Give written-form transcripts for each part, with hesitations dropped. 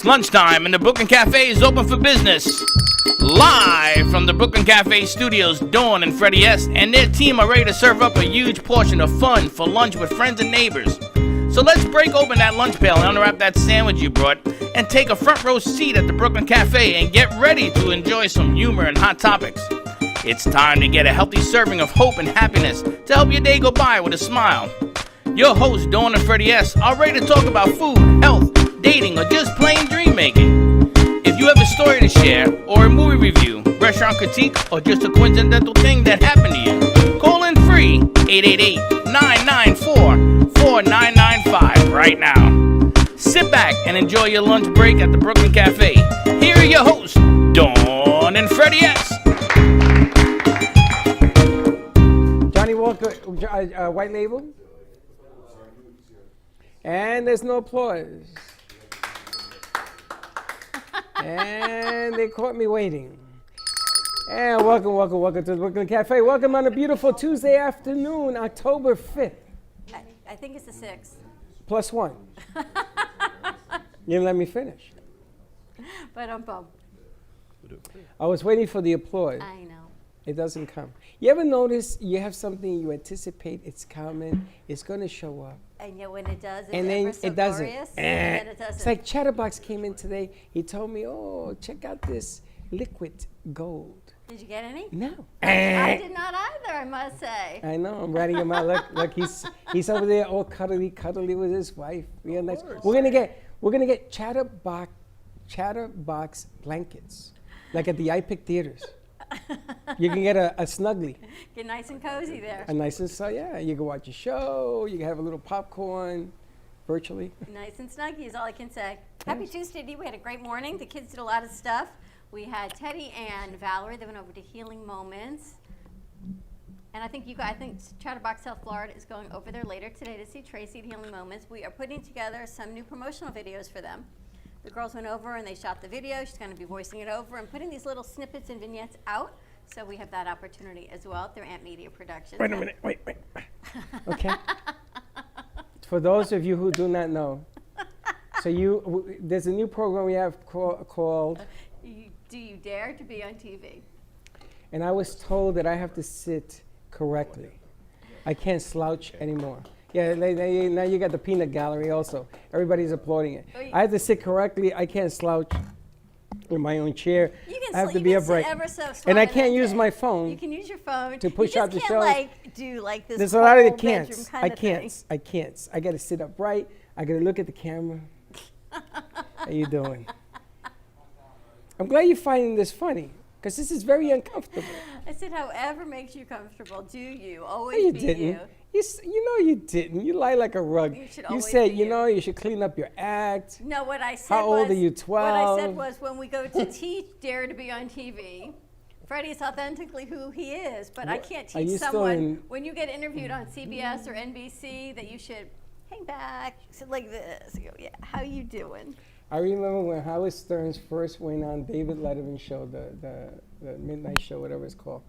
It's lunchtime and the Brooklyn Cafe is open for business. Live from the Brooklyn Cafe studios, Dawn and Freddie S. and their team are ready to serve up a huge portion of fun for lunch with friends and neighbors. So let's break open that lunch pail and unwrap that sandwich you brought and take a front row seat at the Brooklyn Cafe and get ready to enjoy some humor and hot topics. It's time to get a healthy serving of hope and happiness to help your day go by with a smile. Your hosts, Dawn and Freddie S., are ready to talk about food, health, dating, or just plain dream making. If you have a story to share, or a movie review, restaurant critique, or just a coincidental thing that happened to you, call in free 888-994-4995 right now. Sit back and enjoy your lunch break at the Brooklyn Cafe. Here are your hosts, Dawn and Freddie S. Johnny Walker, White Label. And there's no applause. And they caught me waiting. And welcome to the Brooklyn Cafe. Welcome on a beautiful Tuesday afternoon, October 5th. I think it's the 6th. Plus one. You didn't let me finish. But I was waiting for the applause. I know. It doesn't come. You ever notice you have something you anticipate it's coming, it's going to show up. And yet when it does, it's And then ever so it doesn't. glorious, and then it doesn't. It's like Chatterbox came in today. He told me, oh, check out this liquid gold. Did you get any? No. I did not either, I must say. I know. I'm writing him out. Look, he's over there all cuddly with his wife. Real nice. We're gonna get Chatterbox blankets, like at the iPic theaters. You can get a snuggly. Get nice and cozy there. A nice and yeah. You can watch a show. You can have a little popcorn, virtually. Nice and snuggy is all I can say. Happy Tuesday to you. We had a great morning. The kids did a lot of stuff. We had Teddy and Valerie. They went over to Healing Moments. And I think Chatterbox South Florida is going over there later today to see Tracy at Healing Moments. We are putting together some new promotional videos for them. The girls went over and they shot the video. She's going to be voicing it over and putting these little snippets and vignettes out. So we have that opportunity as well through Ant Media Productions. Wait a minute. Wait. Okay. For those of you who do not know, there's a new program we have called Do You Dare to Be on TV? And I was told that I have to sit correctly. I can't slouch anymore. Yeah, now you got the peanut gallery also. Everybody's applauding it. I have to sit correctly. I can't slouch in my own chair. I have to be upright. And I can't use my phone. You can use your phone to push out the show. Do like this. There's a lot of the can'ts. I can't. I got to sit upright. I got to look at the camera. How you doing? I'm glad you're finding this funny, because this is very uncomfortable. I said, however makes you comfortable, do you. Always no, you be didn't. you. You know you didn't. You lie like a rug. You said, you should clean up your act. No, what I said How old are you, 12? What I said was when we go to teach Dare to Be on TV, Freddie's authentically who he is, but I can't teach someone, when you get interviewed on CBS or NBC, that you should hang back, sit like this. You go, yeah, how you doing? I remember when Howard Stern first went on David Letterman's show, the midnight show, whatever it's called.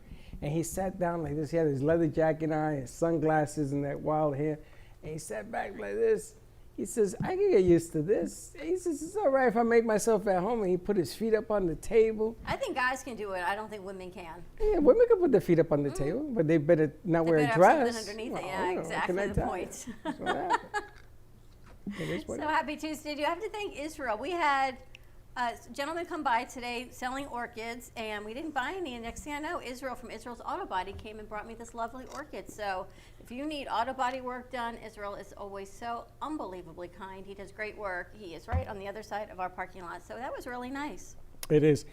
And he sat down like this. He had his leather jacket on, his sunglasses, and that wild hair. And he sat back like this. He says, I can get used to this. He says, it's all right if I make myself at home. And he put his feet up on the table. I think guys can do it. I don't think women can. Yeah, women can put their feet up on the table, but they better not wear a dress. Underneath it. Yeah, exactly the point. So happy Tuesday. Do you have to thank Israel? We had a gentleman come by today selling orchids, and we didn't buy any. And next thing I know, Israel from Israel's Auto Body came and brought me this lovely orchid. So if you need auto body work done, Israel is always so unbelievably kind. He does great work. He is right on the other side of our parking lot. So that was really nice. It is.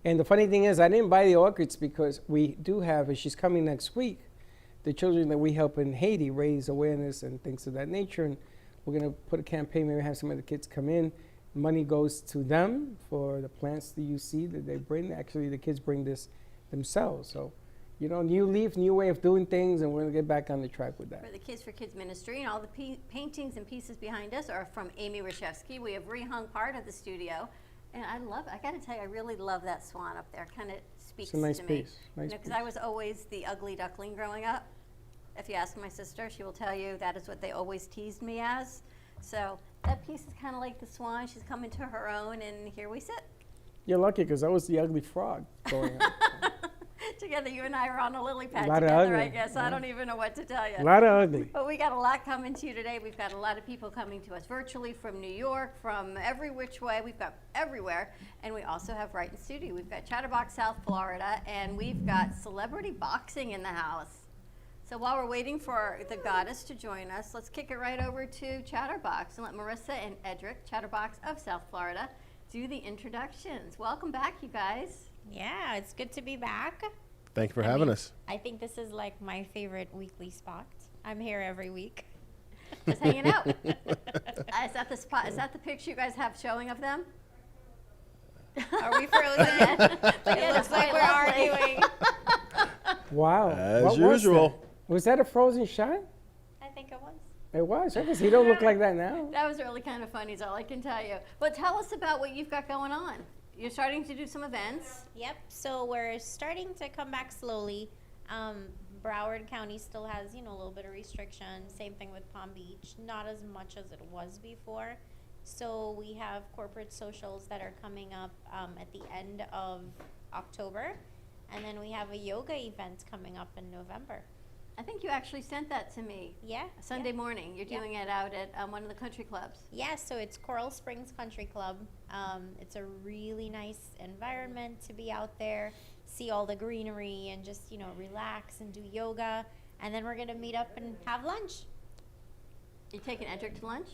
And the funny thing is, I didn't buy the orchids because we do have, and she's coming next week, the children that we help in Haiti raise awareness and things of that nature. And we're going to put a campaign, maybe have some of the kids come in. Money goes to them for the plants that you see that they bring. Actually, the kids bring this themselves. So, new leaf, new way of doing things, and we're going to get back on the track with that. For the Kids for Kids Ministry, and all the paintings and pieces behind us are from Amy Rashevsky. We have rehung part of the studio, and I love it. I got to tell you, I really love that swan up there. Kind of speaks to me. It's a nice piece. Because I was always the ugly duckling growing up. If you ask my sister, she will tell you that is what they always teased me as. So that piece is kind of like the swan. She's coming to her own, and here we sit. You're lucky because I was the ugly frog going on. Together, you and I are on a lily pad Lot of together, I ugly, guess. I don't even know what to tell you. A lot of ugly. But we got a lot coming to you today. We've got a lot of people coming to us virtually from New York, from every which way. We've got everywhere. And we also have right in studio. We've got Chatterbox, South Florida, and we've got celebrity boxing in the house. So while we're waiting for the goddess to join us, let's kick it right over to Chatterbox and let Marissa and Edric, Chatterbox of South Florida, do the introductions. Welcome back, you guys. Yeah, it's good to be back. Thank you for having us. I think this is like my favorite weekly spot. I'm here every week. Just hanging out. Is that the spot? Is that the picture you guys have showing of them? Are we frozen? It looks like we're arguing. Wow. As What usual. Was that a frozen shot? I think it was. It was. Because he don't look like that now. That was really kind of funny, is all I can tell you. But tell us about what you've got going on. You're starting to do some events. Yep. So we're starting to come back slowly. Broward County still has, a little bit of restriction. Same thing with Palm Beach. Not as much as it was before. So we have corporate socials that are coming up at the end of October. And then we have a yoga event coming up in November. I think you actually sent that to me. Yeah. Sunday morning. You're Yeah. doing it out at one of the country clubs. Yeah, so it's Coral Springs Country Club. It's a really nice environment to be out there, see all the greenery and just, relax and do yoga. And then we're going to meet up and have lunch. You taking Edric to lunch?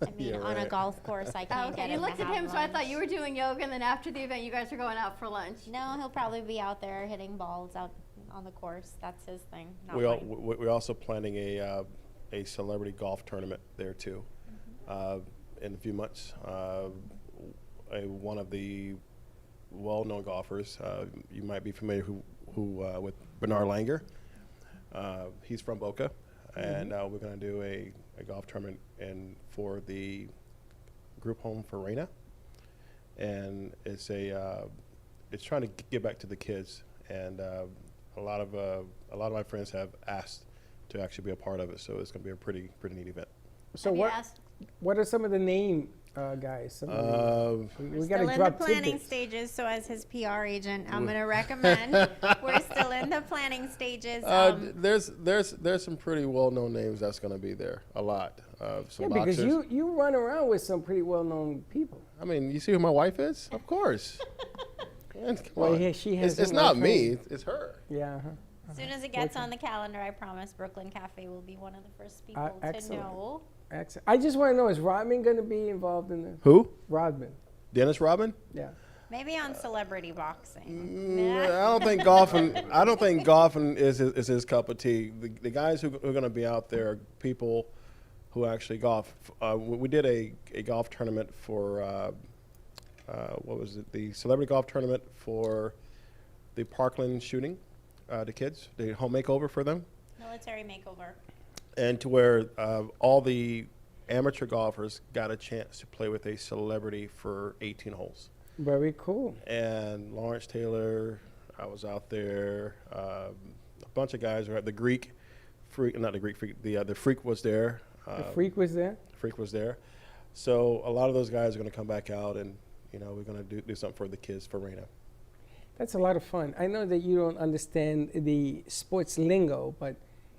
I mean, Yeah, on a right. golf course, I Oh, can't get okay. You him looked to at have him, so I thought lunch. you were doing yoga, and then after the event, you guys are going out for lunch. No, he'll probably be out there hitting balls out on the course. That's his thing. Not We're mine. also planning a celebrity golf tournament there too, in a few months. One of the well-known golfers, you might be familiar who with Bernard Langer. He's from Boca, and we're going to do a golf tournament for the group home for Reina, and it's trying to give back to the kids, and a lot of my friends have asked to actually be a part of it, so it's going to be a pretty neat event. So Have you what? asked? What are some of the name guys? Some of the, we got Still to in the drop planning tidbits. stages, so as his PR agent, I'm going to recommend we're still in the planning stages. There's some pretty well-known names that's going to be there. A lot. Some Yeah, because boxers. you run around with some pretty well-known people. I mean, you see who my wife is? Of course. Man, come Well, on. yeah, she has It's him not right me. trained. It's her. Yeah. As soon as it gets on the calendar, I promise Brooklyn Cafe will be one of the first people to excellent. know. Excellent. I just want to know, is Rodman going to be involved in this? Who? Rodman. Dennis Rodman? Yeah. Maybe on celebrity boxing. I don't think golfing. I don't think golfing is his cup of tea. The guys who are going to be out there are people who actually golf. We did a golf tournament for what was it? The celebrity golf tournament for the Parkland shooting, the kids, the home makeover for them, Military makeover. and to where all the amateur golfers got a chance to play with a celebrity for 18 holes. Very cool. And Lawrence Taylor, I was out there. A bunch of guys were at the Greek Freak, not the Greek Freak. The Freak was there. The Freak was there. Freak was there. So a lot of those guys are going to come back out, and we're going to do something for the kids for Reina. That's a lot of fun. I know that you don't understand the sports lingo, but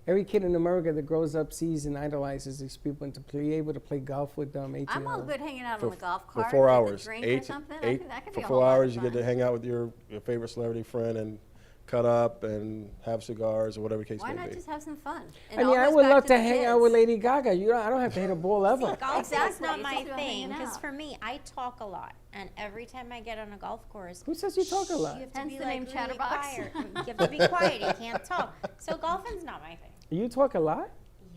every kid in America that grows up sees and idolizes these people, and to be able to play golf with them, 18 I'm all good hanging out on the golf For cart. 4 with a hours, drink or eight, something. I eight think that could for be a 4 whole lot of hours, you get to fun. hang out with your favorite celebrity friend and cut up and have cigars or whatever the case Why may not be. just have some fun? I mean, I would love to hang out with Lady Gaga. I don't have to hit a ball ever. Golf Exactly, is not it's my just about thing hanging because out. for me, I talk a lot, and every time I get on a golf course, Who says you talk a lot? you have to Hence be the like name really Chatterbox. quiet. You have to be quiet. You can't talk. So golfing's not my thing. You talk a lot?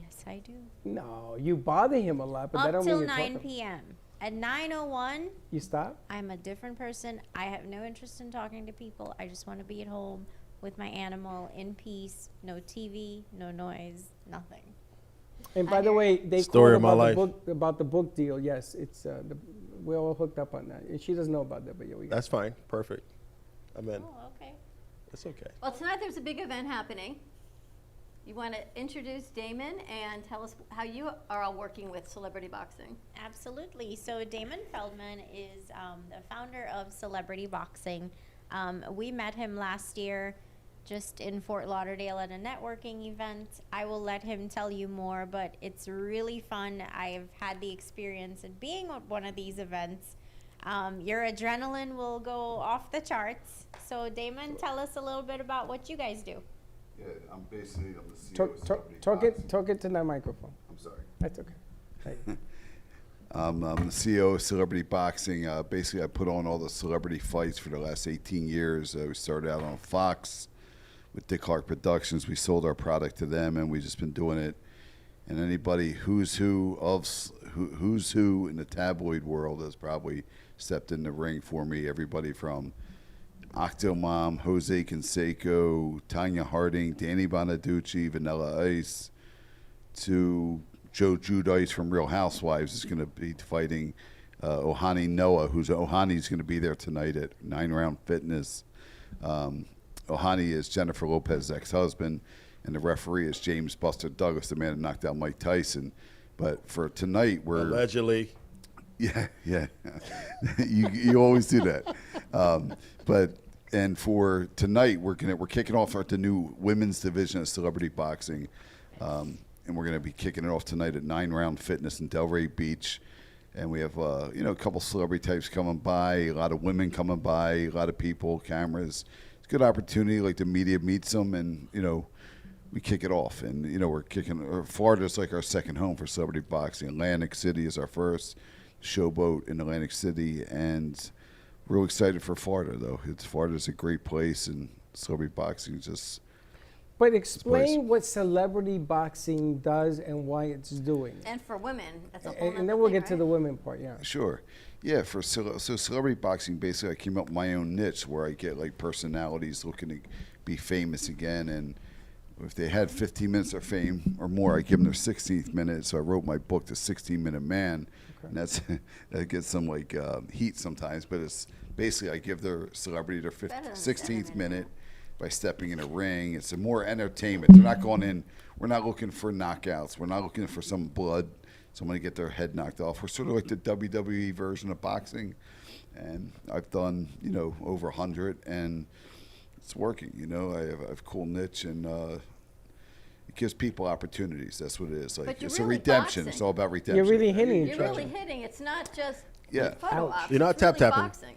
Yes, I do. No, you bother him a lot, but that Up don't till mean you 9 talk. p.m. At 9:01, You stop? I'm a different person. I have no interest in talking to people. I just want to be at home with my animal in peace. No TV, no noise, nothing. And by the way, they Story called of my about the book deal. Yes, it's we're all hooked up on that. And she doesn't know about that, but yeah, we got. That's fine. Perfect. I'm in. Oh, okay. It's okay. Well, tonight there's a big event happening. you want to introduce Damon and tell us how you are all working with Celebrity Boxing? Absolutely. So Damon Feldman is the founder of Celebrity Boxing. We met him last year just in Fort Lauderdale at a networking event. I will let him tell you more, but it's really fun. I've had the experience of being at one of these events. Your adrenaline will go off the charts. So Damon, tell us a little bit about what you guys do. Yeah, I'm the CEO of Celebrity Talk Boxing. it to that microphone. I'm sorry. That's okay. Thank you. I'm the CEO of Celebrity Boxing. Basically, I put on all the celebrity fights for the last 18 years. We started out on Fox with Dick Clark Productions. We sold our product to them, and we've just been doing it. And anybody who's who in the tabloid world has probably stepped in the ring for me. Everybody from Octomom, Jose Canseco, Tanya Harding, Danny Bonaducci, Vanilla Ice, to Joe Giudice from Real Housewives is going to be fighting Ohani Noah, Ohani's going to be there tonight at 9 Round Fitness. Ohani is Jennifer Lopez's ex-husband, and the referee is James Buster Douglas, the man that knocked out Mike Tyson. But for tonight, we're Allegedly. yeah. you always do that. And for tonight, we're kicking off the new women's division of Celebrity Boxing, and we're gonna be kicking it off tonight at 9 Round Fitness in Delray Beach. And we have a couple celebrity types coming by, a lot of women coming by, a lot of people, cameras. It's a good opportunity, like the media meets them, and we kick it off. And we're kicking. Florida's like our second home for Celebrity Boxing. Atlantic City is our first showboat in Atlantic City, and real excited for Florida, though. Florida's a great place, and Celebrity Boxing is just. But explain what Celebrity Boxing does and why it's doing. And for women, that's a whole And then we'll get to the women part, yeah. Sure. Yeah, so Celebrity Boxing, basically I came up with my own niche where I get like personalities looking to be famous again, and if they had 15 minutes of fame or more, I give them their 16th minute. So I wrote my book, The 16-Minute Man, and that gets some like heat sometimes, but it's basically I give their celebrity their 16th minute by stepping in a ring. It's a more entertainment. They're not going in. We're not looking for knockouts. We're not looking for some blood, someone to get their head knocked off. We're sort of like the WWE version of boxing, and I've done over 100, and it's working. I have a cool niche, and it gives people opportunities. That's what it is. Like But you're it's a really redemption. boxing. It's all about redemption. You're really hitting each You're other. really hitting. It's not just Yeah. photo ops. You're not it's really tap-tapping.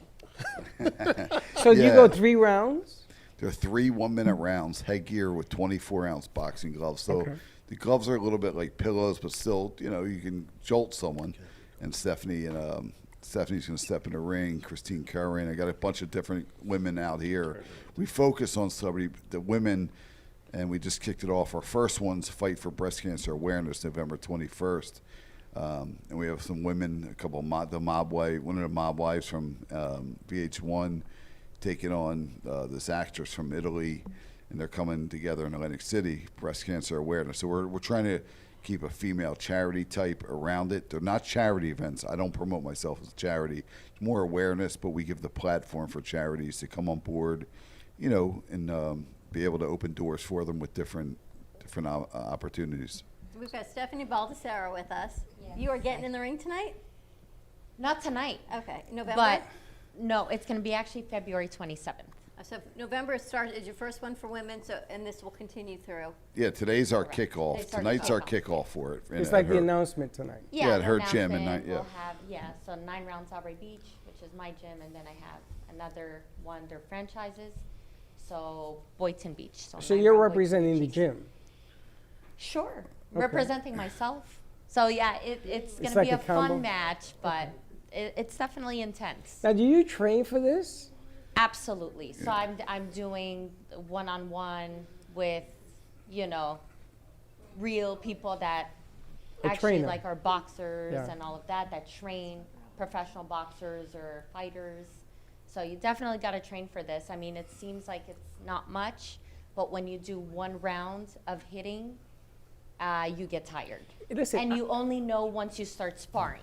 boxing. So you Yeah. go 3 rounds? There are 3 1-minute rounds, headgear with 24-ounce boxing gloves. So Okay. the gloves are a little bit like pillows, but still, you can jolt someone. And Stephanie's going to step in the ring. Christine Curran. I got a bunch of different women out here. We focus on the women, and we just kicked it off. Our first one's Fight for Breast Cancer Awareness, November 21st. And we have some women, a couple of one of the mob wives from VH1 taking on this actress from Italy, and they're coming together in Atlantic City, breast cancer awareness. So we're trying to keep a female charity type around it. They're not charity events. I don't promote myself as a charity. It's more awareness, but we give the platform for charities to come on board, and be able to open doors for them with different opportunities. We've got Stephanie Baldessaro with us. Yeah. You are getting in the ring tonight? Not tonight, Okay. November? but no, it's going to be actually February 27th. So November is your first one for women, and this will continue through. Yeah, today's our Correct. kickoff. Today's our Tonight's our kickoff. kickoff for it. It's And like the her- announcement tonight. Yeah, at the her gym at announcement, night, We'll have, so 9 Rounds Aubrey Beach, which is my gym, and then I have another one, they're franchises, so Boynton Beach. So 9 you're Round Boynton representing the Beach. gym. Sure, Okay. representing myself. So yeah, it's going to like be a a combo? fun match, but it's definitely intense. Now, do you train for this? Absolutely. So I'm doing one-on-one with, real people that A actually trainer. like are boxers Yeah. and all of that train professional boxers or fighters. So you definitely got to train for this. I mean, it seems like it's not much, but when you do 1 round of hitting, you get tired. Listen, And you only know once you start sparring.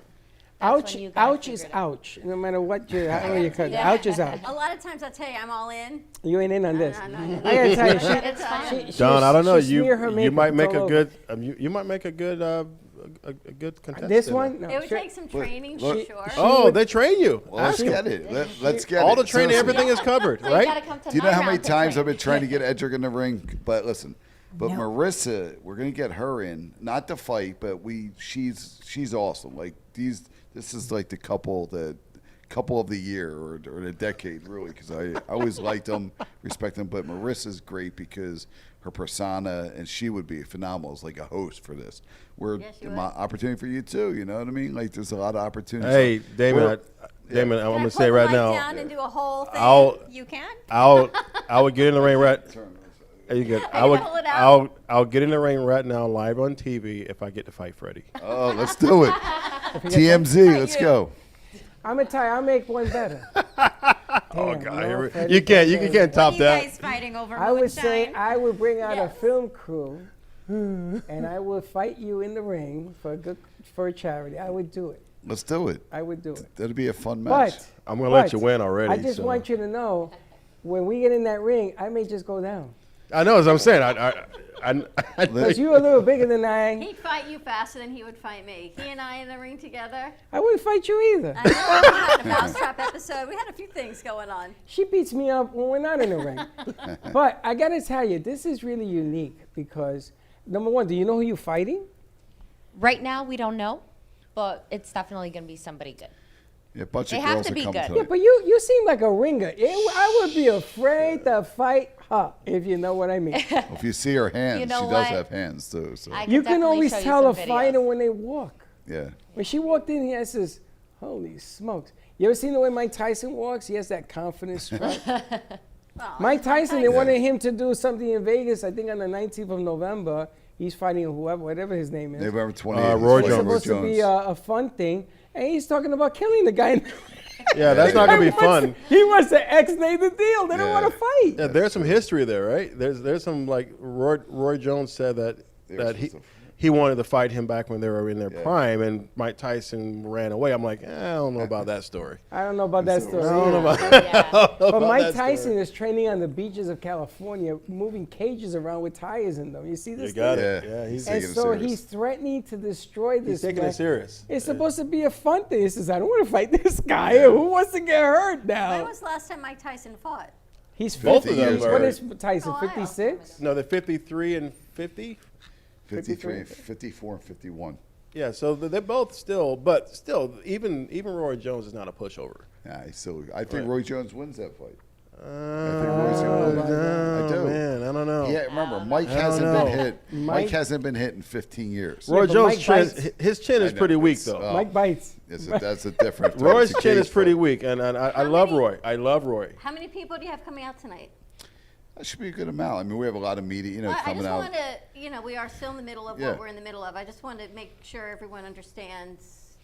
Ouch, when you gotta ouch is figure it out. ouch. No matter what how you cut it. Ouch is ouch. A lot of times I'll tell you I'm all in. You ain't in on this. no, I gotta tell you, It's fine. she Don, I don't know. she smear her You makeup, might it's make all a over. good. You might make a good contestant. This one? No. It would sure. take some training look- for sure. Oh, they train you. Well, let's Ask 'em. get it. Let's get All it. the training, Seriously. everything is covered, So you gotta right? come to Do you know how many 9 rounds to times train. I've been trying to get Edric in the ring? But listen, Marissa, we're gonna get her in, not to fight, but she's awesome. Like this is like the couple of the year or the decade, really, because I always liked them, respect them. But Marissa's great because her persona, and she would be phenomenal as like a host for this. Yes, she My would. opportunity for you too. You know what I mean? Like there's a lot of opportunities. Hey, Damon, We're- Damon, I'm Can I gonna put say the right mic now, down and do a whole thing? You can? I would get in the ring right. You good? Are you gonna pull it out? I'll get in the ring right now, live on TV, if I get to fight Freddie. Oh, let's do it. TMZ, let's go. I'm gonna tell you, I'll make one better. Oh Damn, God, no, here we- Freddie, you can't Freddie. top What are you that. guys fighting over? I would say moonshine? I would bring out a Yes. film crew, and I would fight you in the ring for a charity. I would do it. Let's do it. I would do it. That'd be a fun match. But I'm gonna let but you win already. I just so. want you to know, when we get in that ring, I may just go down I know, as I'm saying. I because you're a little bigger than I. He'd fight you faster than he would fight me. He and I in the ring together. I wouldn't fight you either. I know we had a mousetrap episode. We had a few things going on. She beats me up when we're not in the ring. But I gotta tell you, this is really unique because number one, do you know who you're fighting? Right now, we don't know, but it's definitely going to be somebody good. Yeah, a bunch They of have girls to are be coming good. Yeah, tonight. but you seem like a ringer. I would be afraid to fight her, if you know what I mean. If you see her hands, You know she does what? have hands too. So I You can definitely always show you tell a some fighter videos. when they walk. yeah, When she walked in here, I says, holy smokes. You ever seen the way Mike Tyson walks? He has that confidence strut. Well, Mike Tyson, they wanted him to do something in Vegas, I think on the 19th of November. He's fighting whoever, whatever his name is. November 28th. Roy It's Jones. supposed to be a fun thing, and he's talking about killing the guy. Yeah, that's not gonna be fun. He wants to X-nay the deal. They don't Yeah. want to fight. Yeah, there's some history there, right? There's some like Roy Jones said that he wanted to fight him back when they were in their prime, and Mike Tyson ran away. I'm like, I don't know about that story. I don't know about that story. I don't know about, Yeah. But about Mike that Tyson story. is training on the beaches of California, moving cages around with tires in them. You see this? You got thing? it. Yeah. Yeah, he's And taking it so serious. he's threatening to destroy this taking guy. it serious. It's supposed to be a fun thing. He says, I don't want to fight this guy. Who wants to get hurt When now? was the last time Mike Tyson fought? He's Both 50 of them years. are- What is Tyson, Oh, wow. 56? No, they're 53 and 50. 53, 54, and 51. Yeah, so they're both still, but still, even Roy Jones is not a pushover. Yeah, I think Right. Roy Jones wins that fight. I think Uh, Roy's gonna win. my I do. Man, I don't know. Yeah, remember, Mike I don't hasn't know. been hit. Mike Mike- hasn't been hit in 15 years. Roy but Jones' Mike chin, bites. his chin is I know, pretty weak it's, though. Mike bites. That's a different. Roy's it's a chin cage is pretty fight. weak, and I How love many- Roy. I love Roy. How many people do you have coming out tonight? That should be a good amount. I mean, we have a lot of media, Well, I coming just out. want to, we are still in the middle of Yeah. what we're in the middle of. I just want to make sure everyone understands.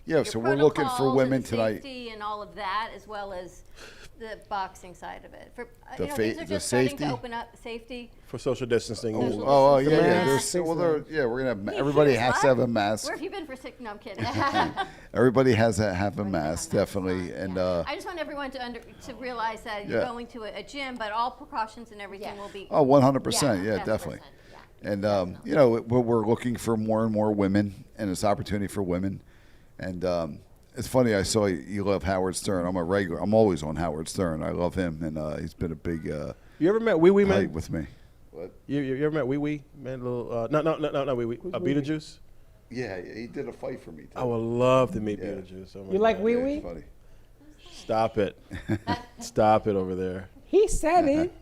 Yeah, your so we're looking for protocols women and tonight. Safety and all of that, as well as the boxing side of it. For The these fa- are the just starting safety? to open up safety. For social distancing. Social Oh, The yeah, yeah. mask, There's, things well, like there, yeah, we're gonna have. He- Everybody he was has to live. have a mask. Where have you been for sick? No, I'm kidding. Everybody has to have a Everybody mask, have masks definitely. on, And yeah. I just want everyone to realize that you're Yeah. going to a gym, but all precautions and everything Yes. will be. 100%, yeah, 100%, definitely. yeah. And we're looking for more and more women, and it's opportunity for women. And it's funny. I saw you love Howard Stern. I'm a regular. I'm always on Howard Stern. I love him, and he's been a big You ever met Wee Wee hype Man? with me. What? You ever met Wee Wee Man? Little no Wee Wee. Wee Wee? Beetlejuice. Yeah, he did a fight for me. Too. I would love to meet Yeah. Beetlejuice. Oh my You like God. Wee Yeah, Wee? he's funny. Stop it. Stop it over there. He said it.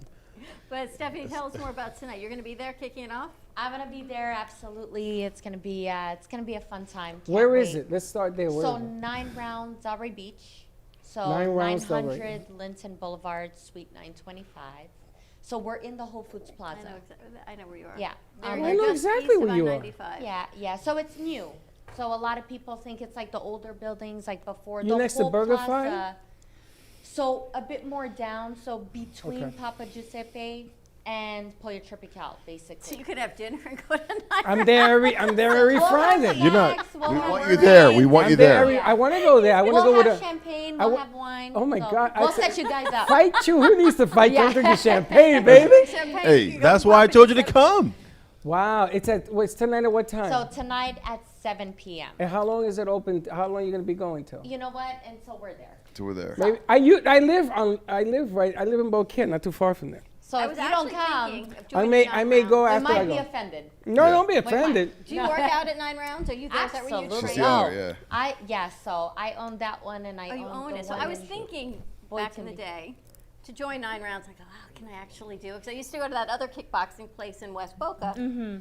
But Stephanie, tell us more about tonight. You're going to be there kicking it off? I'm gonna be there. Absolutely, it's gonna be a fun time. Can't Where is wait. it? Let's start there. Where So is it? 9 rounds, Delray Beach. So 9 rounds, Delray. 900 Linton Boulevard, Suite 925. So we're in the Whole Foods Plaza. I know where you are. Yeah. They're I just know east exactly of where you are. I-95. Yeah. So it's new. So a lot of people think it's like the older buildings, like before. You the next to whole BurgerFi? plaza. So a bit more down. So between Okay. Papa Giuseppe and Pollo Tropical, So basically. you could have dinner and go to night. I'm there every We'll have Friday. You're not- snacks, we'll we have want you there. We wine. want you I'm there there. every, I want to go there. I want to We'll go with have a champagne, I we'll wa- have wine. Oh my so God, We'll I said- set you guys up. fight you. Who needs to fight? Yeah. Don't drink the champagne, baby. Champagne, Hey, you go That's why I popping told you to champagne. come. Wow, it's tonight at what time? So tonight at 7 p.m. and how long is it open? How long are you gonna be going till? You know what? Until we're there. So we're there. Maybe I live in Boquete, not too far from there. So I if was you don't actually come, thinking of I joining may Nine go Rounds. we after I might be go. offended. No, don't be We might. offended. Do you work out at 9 Rounds? Are you there? Is that where you Absolutely. train? She's the owner, yeah. So I own that one, and I Oh, you own the it. So one I was in thinking Boyd back in the Timby. day to join 9 Rounds. I go, oh, can I actually do it? Because I used to go to that other kickboxing place in West Boca. Mm-hmm.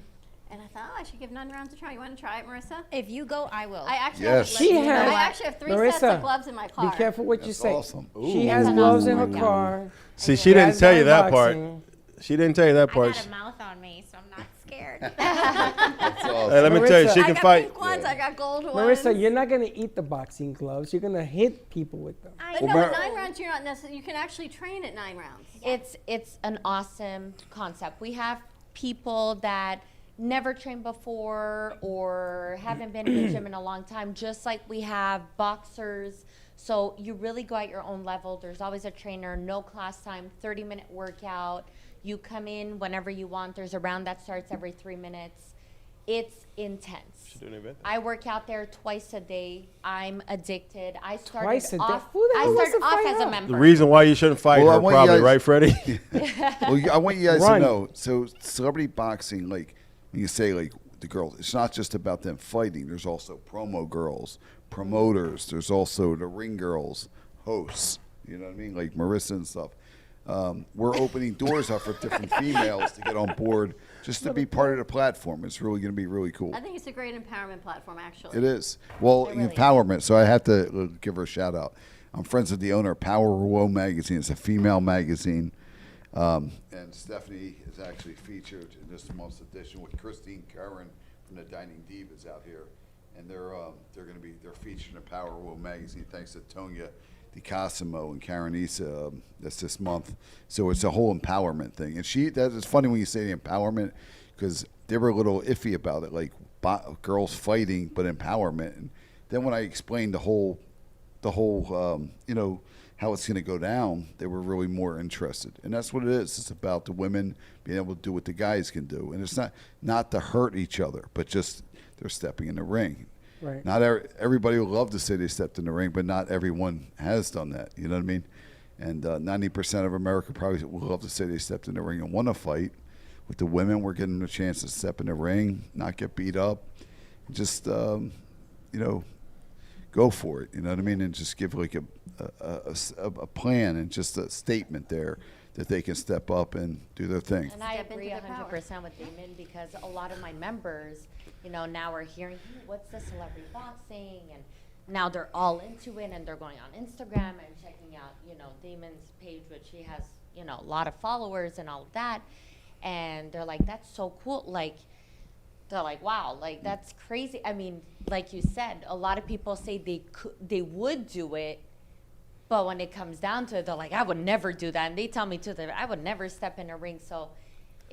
And I thought, oh, I should give 9 Rounds a try. You want to try it, Marissa? If you go, I will. I actually Yes. have, She I has- actually have 3 sets Marissa, of gloves in my car. Be careful what you That's say. awesome. She has gloves in her car. See, she didn't has tell you that done part. boxing. She didn't tell you that I part. got a mouth on me, so I'm not scared. That's awesome. Hey, let me tell you, Marissa. she I can got fight. pink ones. I got gold ones. Marissa, you're not gonna eat the boxing gloves. You're gonna hit people with them. But Well, no, Mar- at 9 Rounds, you're not necessarily. You can actually train at 9 Rounds. It's an awesome concept. We have people that never trained before or haven't been in the gym in a long time, just like we have boxers. So you really go at your own level. There's always a trainer, no class time, 30-minute workout. You come in whenever you want. There's a round that starts every 3 minutes. It's intense. do an event I work out there twice a day. I'm addicted. I started Twice a day? off. Who the I hell wants started to off fight as a her? member. The reason why you shouldn't fight Well, I her, want you probably, guys- right, Freddie? Well, I want you guys Run. to know. So, celebrity boxing, like when you say, like the girls, it's not just about them fighting. There's also promo girls, promoters. There's also the ring girls, hosts. You know what I mean, like Marissa and stuff. We're opening doors up for different females to get on board, just to be part of the platform. It's really going to be really cool. I think it's a great empowerment platform, actually. It is. Well, It really is. empowerment. So I have to give her a shout out. I'm friends with the owner of Power Row magazine. It's a female magazine. And Stephanie is actually featured in this month's edition with Christine Curran from the Dining Divas out here. And they're featured in Power Row magazine thanks to Tonya DiCosimo and Karen Issa. That's this month. So it's a whole empowerment thing. And it's funny when you say the empowerment because they were a little iffy about it, like girls fighting, but empowerment. And then when I explained the whole how it's going to go down, they were really more interested. And that's what it is. It's about the women being able to do what the guys can do. And it's not to hurt each other, but just they're stepping in the ring. Right. Not everybody would love to say they stepped in the ring, but not everyone has done that. You know what I mean? And 90% of America probably would love to say they stepped in the ring and won a fight. With the women, we're getting a chance to step in the ring, not get beat up, just go for it. You know what I mean? And just give like a plan and just a statement there that they can step up and do their thing. And I Step into agree their power. 100% with Damon because a lot of my members, now are hearing, hey, what's the celebrity boxing? And now they're all into it and they're going on Instagram and checking out, Damon's page, which he has, a lot of followers and all of that. And they're like, that's so cool. Like, they're like, wow, like that's crazy. I mean, like you said, a lot of people say they would do it, but when it comes down to it, they're like, I would never do that. And they tell me too that I would never step in a ring. So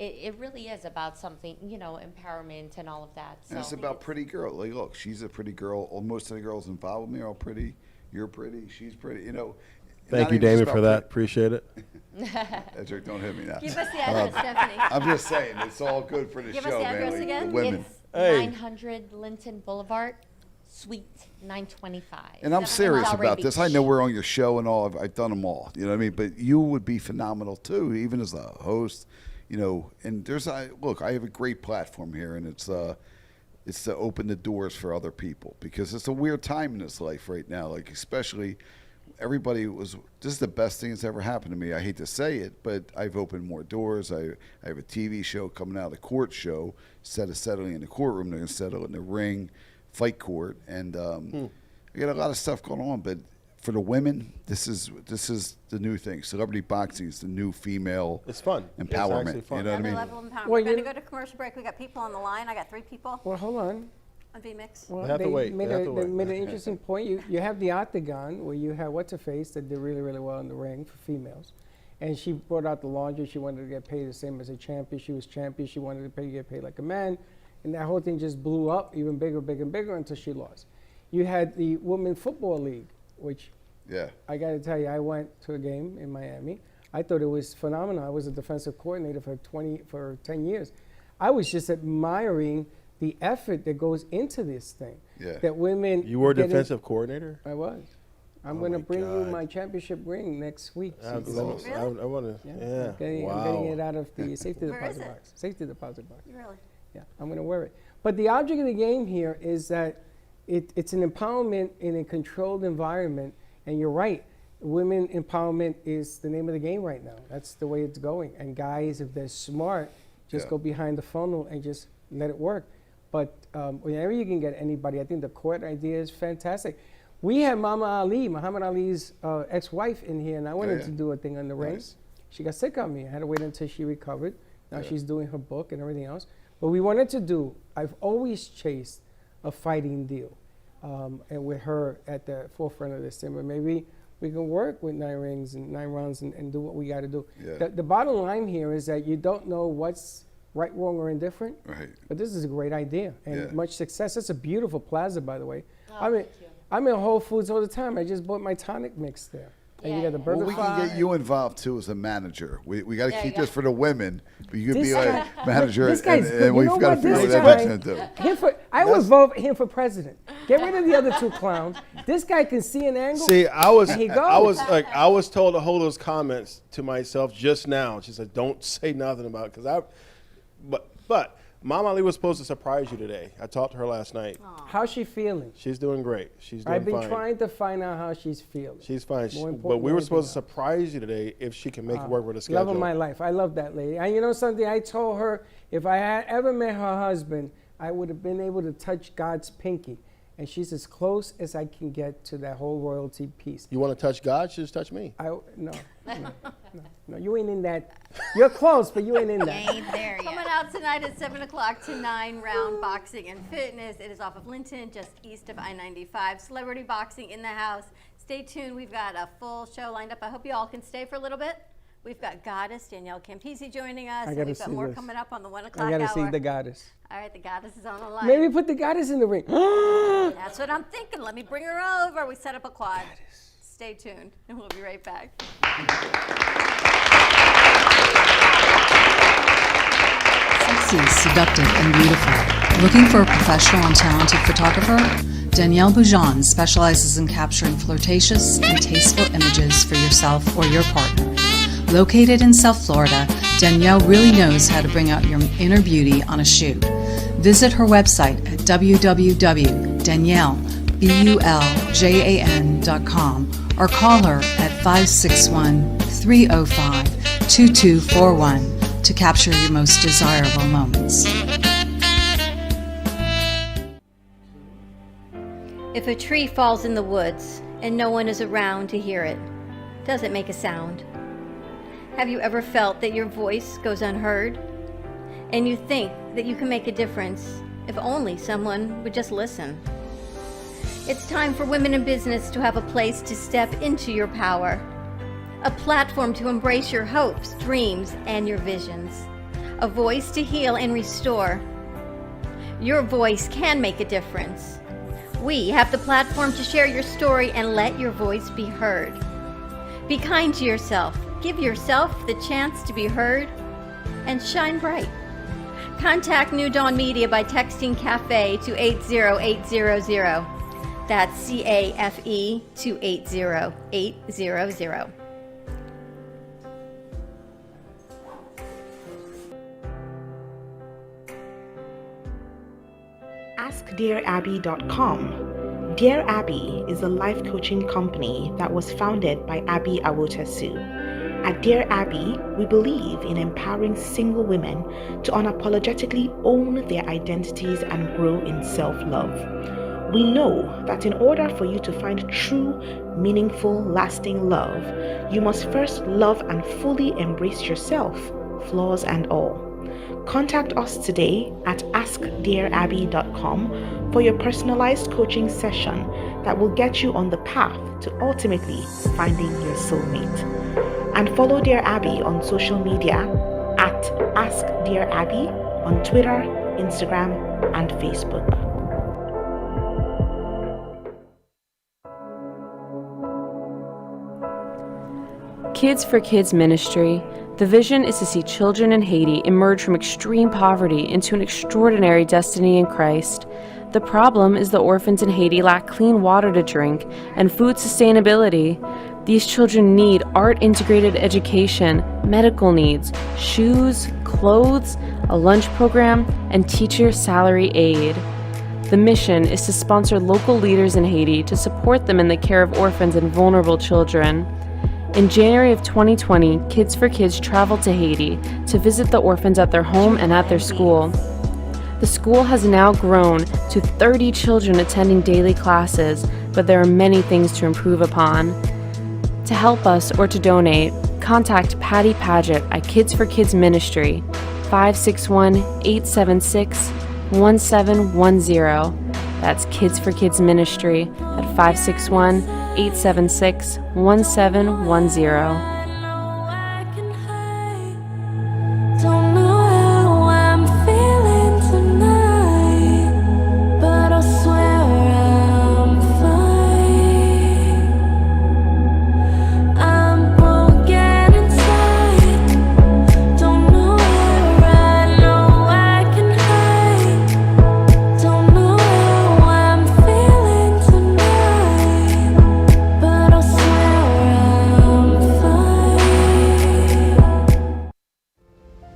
it really is about something, empowerment and all of that. So And it's about pretty girl. Like, look, she's a pretty girl. Most of the girls involved with me are all pretty. You're pretty. She's pretty. Thank not you, even just Damon, about for that. pretty. Appreciate it. Edric, don't hit me now. Give us the address, Stephanie. I'm just saying, it's all good for the Give us show, the man. address Like, again. the women. it's Hey. 900 Linton Boulevard, Suite 925. And I'm serious Delray about this. I Beach. know we're on your show and all. I've done them all. You know what I mean? But you would be phenomenal too, even as a host. And look, I have a great platform here, and it's to open the doors for other people because it's a weird time in this life right now. Like especially, this is the best thing that's ever happened to me. I hate to say it, but I've opened more doors. I have a TV show coming out of the court show. Instead of settling in the courtroom, they're going to settle in the ring, fight court, and I got a lot of stuff going on. But for the women, this is the new thing. Celebrity boxing is the new female It's fun. It's empowerment. actually fun. You know what I Another mean? level of empowerment. Well, We're going to you- go to commercial break. We got people on the line. I got 3 people Well, hold on. on VMix. Well, They have to wait. Made They have to they wait. made an interesting point. You have the octagon where you have what's her face that did really really well in the ring for females, And she brought out the laundry. She wanted to get paid the same as a champion. She was champion. She wanted to get paid like a man. And that whole thing just blew up even bigger, bigger, and bigger until she lost. You had the Women Football League, which Yeah. I got to tell you, I went to a game in Miami. I thought it was phenomenal. I was a defensive coordinator for 10 years. I was just admiring the effort that goes into this thing. Yeah. That women. You were a get in- defensive coordinator? I was. I'm Oh going to my bring you God. my championship ring next week. I Susan. want to. Yeah, Yeah. I'm getting Wow. it out of the safety Where is deposit it? box. Safety deposit box. Really? Yeah, I'm going to wear it. But the object of the game here is that it's an empowerment in a controlled environment. And you're right, women empowerment is the name of the game right now. That's the way it's going. And guys, if they're smart, just Yeah. go behind the funnel and just let it work. But whenever you can get anybody, I think the court idea is fantastic. We had Muhammad Ali's ex-wife in here, and I wanted yeah. to do a thing on the ring. Nice. She got sick on me. I had to wait until she recovered. Now Yeah. she's doing her book and everything else. But we wanted to do, I've always chased a fighting deal. And with her at the forefront of this thing. But maybe we can work with 9 rings and 9 rounds and do what we got to do. Yeah. The bottom line here is that you don't know what's right, wrong, or indifferent. Right. But this is a great idea and Yeah. much success. It's a beautiful plaza, by the way. Oh, I'm in, thank you. I'm in Whole Foods all the time. I just bought my tonic mix there. And you Yeah, got the yeah. burger Well, we can fry. get you involved too as a manager. We got to There keep you this go. for the women, but you could This be like guy- manager, this guy's good. and You we've know got to what? figure This what guy- that's going to do. I would vote him for president. Get rid of the other 2 clowns. This guy can see an angle. See, I was There he I was told to hold those comments to myself just now. She said, "Don't say nothing about it," because but Mom Ali was supposed to surprise you today. I talked to her last night. How's she feeling? She's doing great. She's doing I've been fine. trying to find out how she's feeling. She's fine. More But important we than were supposed to anything surprise you today if she can make it work with the schedule. Love of my life. I love that lady. And you know something? I told her if I had ever met her husband, I would have been able to touch God's pinky. And she's as close as I can get to that whole royalty piece. You want to touch God? Just touch me. No, you ain't in that. You're close, but you ain't in that. Ain't there Coming yet. out tonight at 7 o'clock to 9 Round Boxing and Fitness. It is off of Linton, just east of I-95. Celebrity boxing in the house. Stay tuned. We've got a full show lined up. I hope you all can stay for a little bit. We've got Goddess Danielle Campisi joining us. I And gotta we've got see more this. coming up on the 1 o'clock I gotta hour. see the goddess. All right, the Goddess is on the line. Maybe put the goddess in the ring. That's what I'm thinking. Let me bring her over. We set up a quad. Stay tuned, and we'll be right back. Sexy, seductive, and beautiful. Looking for a professional and talented photographer? Danielle Boujon specializes in capturing flirtatious and tasteful images for yourself or your partner. Located in South Florida, Danielle really knows how to bring out your inner beauty on a shoot. Visit her website at www.daniellebuljan.com or call her at 561-305-2241 to capture your most desirable moments. If a tree falls in the woods and no one is around to hear it, does it make a sound? Have you ever felt that your voice goes unheard? And you think that you can make a difference if only someone would just listen? It's time for women in business to have a place to step into your power, a platform to embrace your hopes, dreams, and your visions, a voice to heal and restore. Your voice can make a difference. We have the platform to share your story and let your voice be heard. Be kind to yourself. Give yourself the chance to be heard and shine bright. Contact New Dawn Media by texting CAFE to 80800. That's CAFE to 80800. AskDearAbby.com. Dear Abby is a life coaching company that was founded by Abby Awotasu. At Dear Abby, we believe in empowering single women to unapologetically own their identities and grow in self-love. We know that in order for you to find true, meaningful, lasting love, you must first love and fully embrace yourself, flaws and all. Contact us today at AskDearAbby.com for your personalized coaching session that will get you on the path to ultimately finding your soulmate. And follow Dear Abby on social media at Ask Dear Abby on Twitter, Instagram, and Facebook. Kids for Kids Ministry. The vision is to see children in Haiti emerge from extreme poverty into an extraordinary destiny in Christ. The problem is the orphans in Haiti lack clean water to drink and food sustainability. These children need art-integrated education, medical needs, shoes, clothes, a lunch program, and teacher salary aid. The mission is to sponsor local leaders in Haiti to support them in the care of orphans and vulnerable children. In January of 2020, Kids for Kids traveled to Haiti to visit the orphans at their home and at their school. The school has now grown to 30 children attending daily classes, but there are many things to improve upon. To help us or to donate, contact Patty Paget at Kids for Kids Ministry, 561-876-1710. That's Kids for Kids Ministry at 561-876-1710.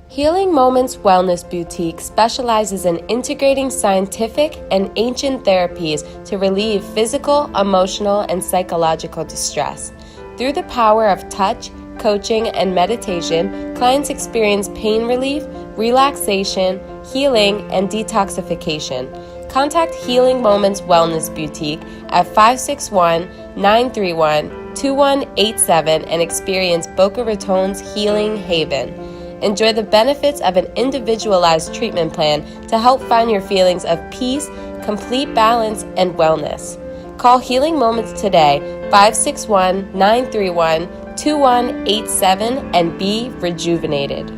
Healing Moments Wellness Boutique specializes in integrating scientific and ancient therapies to relieve physical, emotional, and psychological distress. Through the power of touch, coaching, and meditation, clients experience pain relief, relaxation, healing, and detoxification. Contact Healing Moments Wellness Boutique at 561-931-2187 and experience Boca Raton's Healing Haven. Enjoy the benefits of an individualized treatment plan to help find your feelings of peace, complete balance, and wellness. Call Healing Moments today, 561-931-2187, and be rejuvenated.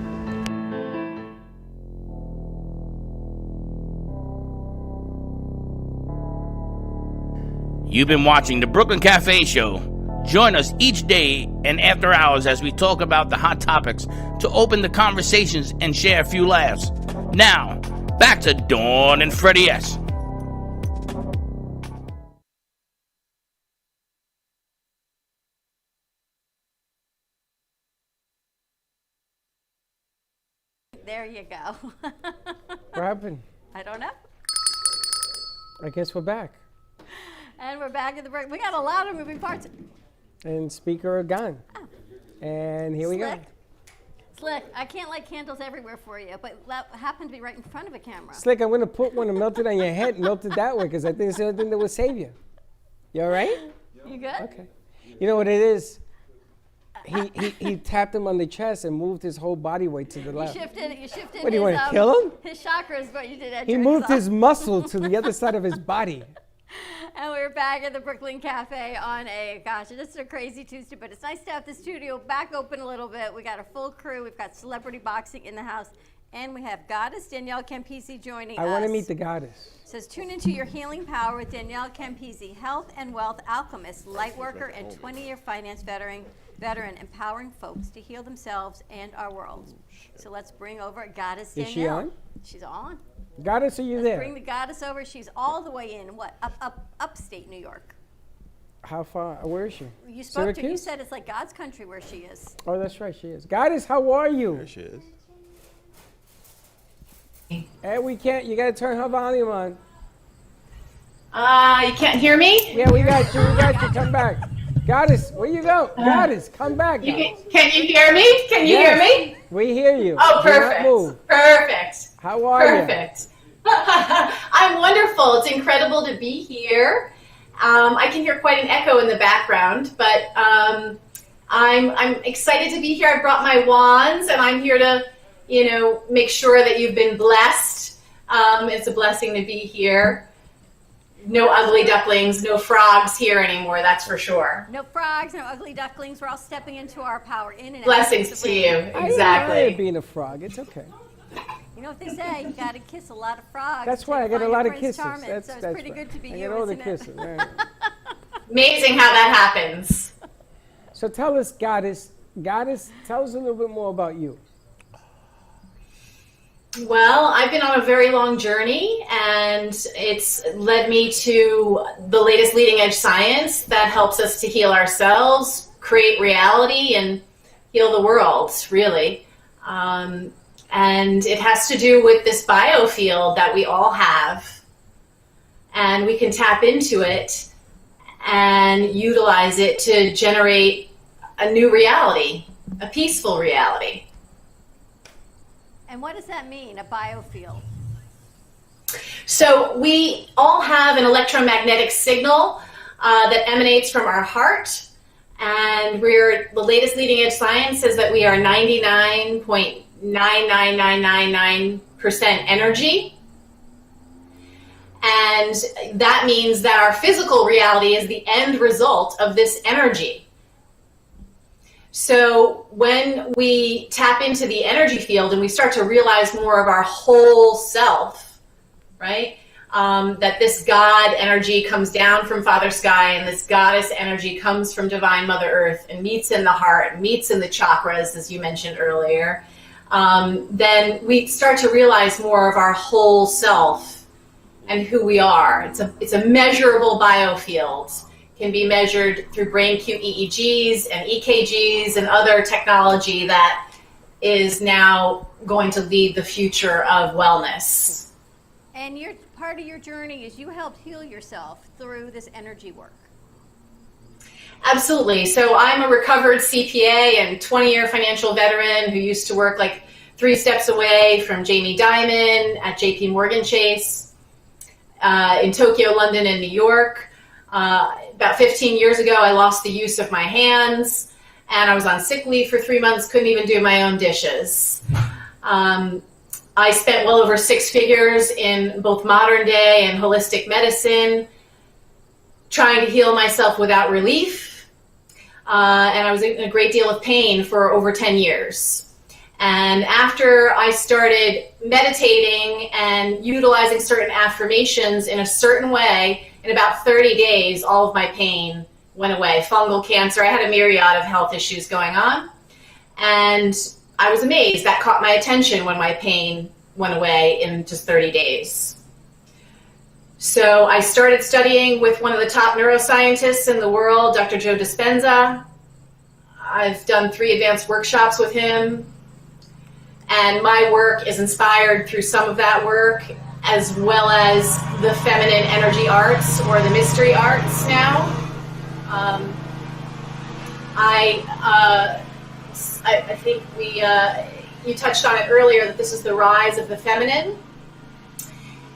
You've been watching the Brooklyn Cafe Show. Join us each day and after hours as we talk about the hot topics to open the conversations and share a few laughs. Now, back to Dawn and Freddie S. There you go. What happened? I don't know. I guess we're back. And we're back at the break. We got a lot of moving parts. And speaker gone. Oh. And here we go. Slick, I can't light candles everywhere for you, but that happened to be right in front of a camera. Slick, I'm going to put one and melt it on your head, melt it that way, because I think it's the only thing that will save you. You all right? You good? Okay. You know what it is? He tapped him on the chest and moved his whole body weight to the left. You shifted What, do you want to kill him? His chakras, what you did at He moved his muscle to the other side of his body. And we're back at the Brooklyn Cafe on this is a crazy Tuesday, but it's nice to have the studio back open a little bit. We got a full crew. We've got celebrity boxing in the house. And we have Goddess Danielle Campisi joining us. I want to meet the goddess. It says, tune into your healing power with Danielle Campisi, health and wealth alchemist, light worker, and 20-year finance veteran, empowering folks to heal themselves and our world. So let's bring over Goddess Danielle. Is she on? She's on. Goddess, are you there? Bring the goddess over. She's all the way in, upstate New York. How far? Where is she? You spoke to her. You Syracuse? said it's like God's country where she is. Oh, that's right, she is. Goddess, how are you? There she is. Hey, we can't. You got to turn her volume on. You can't hear me? Yeah, we got you. We got you. Come back. Goddess, where you go? Goddess, come back. Can you hear me? Can you hear me? We hear you. Oh, Do not perfect. move. Perfect. How are you? Perfect. I'm wonderful. It's incredible to be here. I can hear quite an echo in the background, but I'm excited to be here. I brought my wands, and I'm here to, make sure that you've been blessed. It's a blessing to be here. no ugly ducklings, no frogs here anymore, that's for sure. No frogs, no ugly ducklings. We're all stepping into our power, in and out. Blessings to you, I exactly. admire being a frog. It's okay. You know what they say, you got to kiss a lot of frogs. That's why I to get a find lot your of Prince kisses. Charming, That's so it's that's pretty right. good to be I you, get all the isn't it? kisses. Right. Amazing how that happens. So tell us, Goddess, tell us a little bit more about you. Well, I've been on a very long journey, and it's led me to the latest leading edge science that helps us to heal ourselves, create reality, and heal the world, really. And it has to do with this biofield that we all have, and we can tap into it and utilize it to generate a new reality, a peaceful reality. And what does that mean, a biofield? So we all have an electromagnetic signal that emanates from our heart, and the latest leading edge science says that we are 99.99999% energy. And that means that our physical reality is the end result of this energy. So when we tap into the energy field and we start to realize more of our whole self, right? That this God energy comes down from Father Sky, and this goddess energy comes from Divine Mother Earth and meets in the heart, meets in the chakras, as you mentioned earlier, then we start to realize more of our whole self and who we are. It's a measurable biofield. Can be measured through BrainQ EEGs and EKGs and other technology that is now going to lead the future of wellness. And part of your journey is you helped heal yourself through this energy work. Absolutely. So I'm a recovered CPA and 20-year financial veteran who used to work like 3 steps away from Jamie Dimon at JP Morgan Chase, in Tokyo, London, and New York. About 15 years ago, I lost the use of my hands, and I was on sick leave for 3 months, couldn't even do my own dishes. I spent well over 6 figures in both modern day and holistic medicine, trying to heal myself without relief, and I was in a great deal of pain for over 10 years. And after I started meditating and utilizing certain affirmations in a certain way, in about 30 days, all of my pain went away. Fungal cancer, I had a myriad of health issues going on. And I was amazed. That caught my attention when my pain went away in just 30 days. So I started studying with one of the top neuroscientists in the world, Dr. Joe Dispenza. I've done 3 advanced workshops with him. And my work is inspired through some of that work, as well as the feminine energy arts or the mystery arts now. I think you touched on it earlier, that this is the rise of the feminine.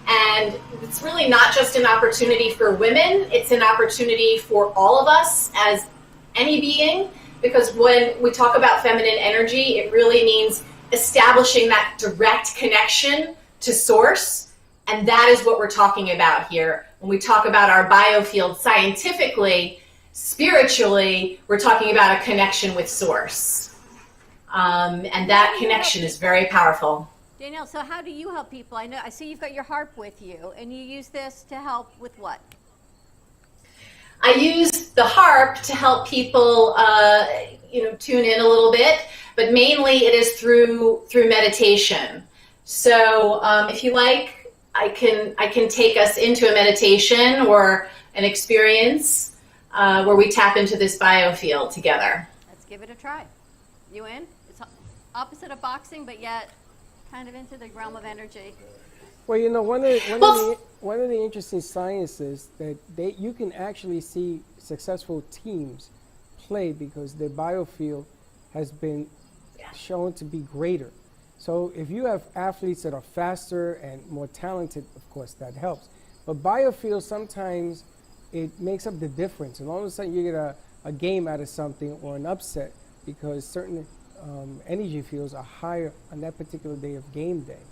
And it's really not just an opportunity for women, it's an opportunity for all of us as any being, because when we talk about feminine energy, it really means establishing that direct connection to source. And that is what we're talking about here. When we talk about our biofield scientifically, spiritually, we're talking about a connection with source. And that connection is very powerful. Danielle, so how do you help people? I see you've got your harp with you, and you use this to help with what? I use the harp to help people, tune in a little bit, but mainly it is through meditation. So if you like, I can take us into a meditation or an experience where we tap into this biofield together. Let's give it a try. You in? It's opposite of boxing, but yet kind of into the realm of energy. Well, one of the interesting sciences that you can actually see successful teams play because their biofield has been shown to be greater. So if you have athletes that are faster and more talented, of course that helps. But biofield, sometimes it makes up the difference. And all of a sudden you get a game out of something or an upset because certain energy fields are higher on that particular day of game day.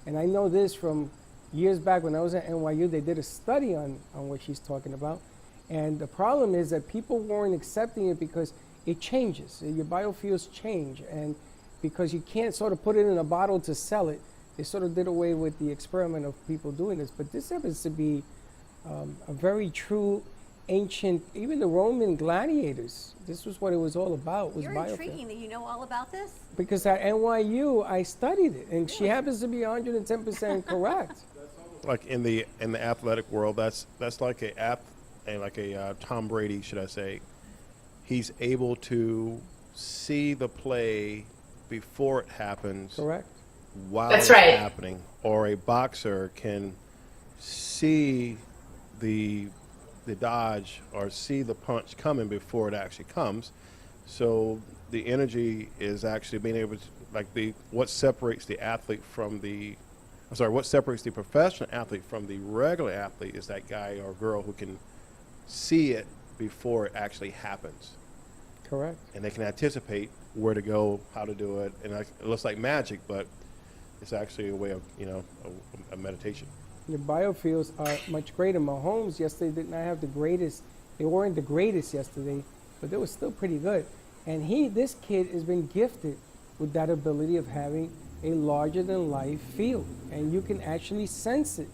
And I know this from years back when I was at NYU, they did a study on what she's talking about. And the problem is that people weren't accepting it because it changes. Your biofuels change. And because you can't sort of put it in a bottle to sell it, they sort of did away with the experiment of people doing this. But this happens to be a very true ancient, even the Roman gladiators, this was what it was all about, was You're biofuel. intriguing that you know all about this. Because at NYU, I studied it, and she happens to be 110% correct. Like in the athletic world, that's like a Tom Brady, should I say? He's able to see the play before it happens. Correct. While That's it's right. happening, or a boxer can see the dodge or see the punch coming before it actually comes. So the energy is actually being able to, what separates the athlete from what separates the professional athlete from the regular athlete is that guy or girl who can see it before it actually happens. Correct. And they can anticipate where to go, how to do it, and it looks like magic, but it's actually a way of, a meditation. The biofuels are much greater. Mahomes yesterday did not have the greatest. They weren't the greatest yesterday, but they were still pretty good. And this kid has been gifted with that ability of having a larger than life field, and you can actually sense it.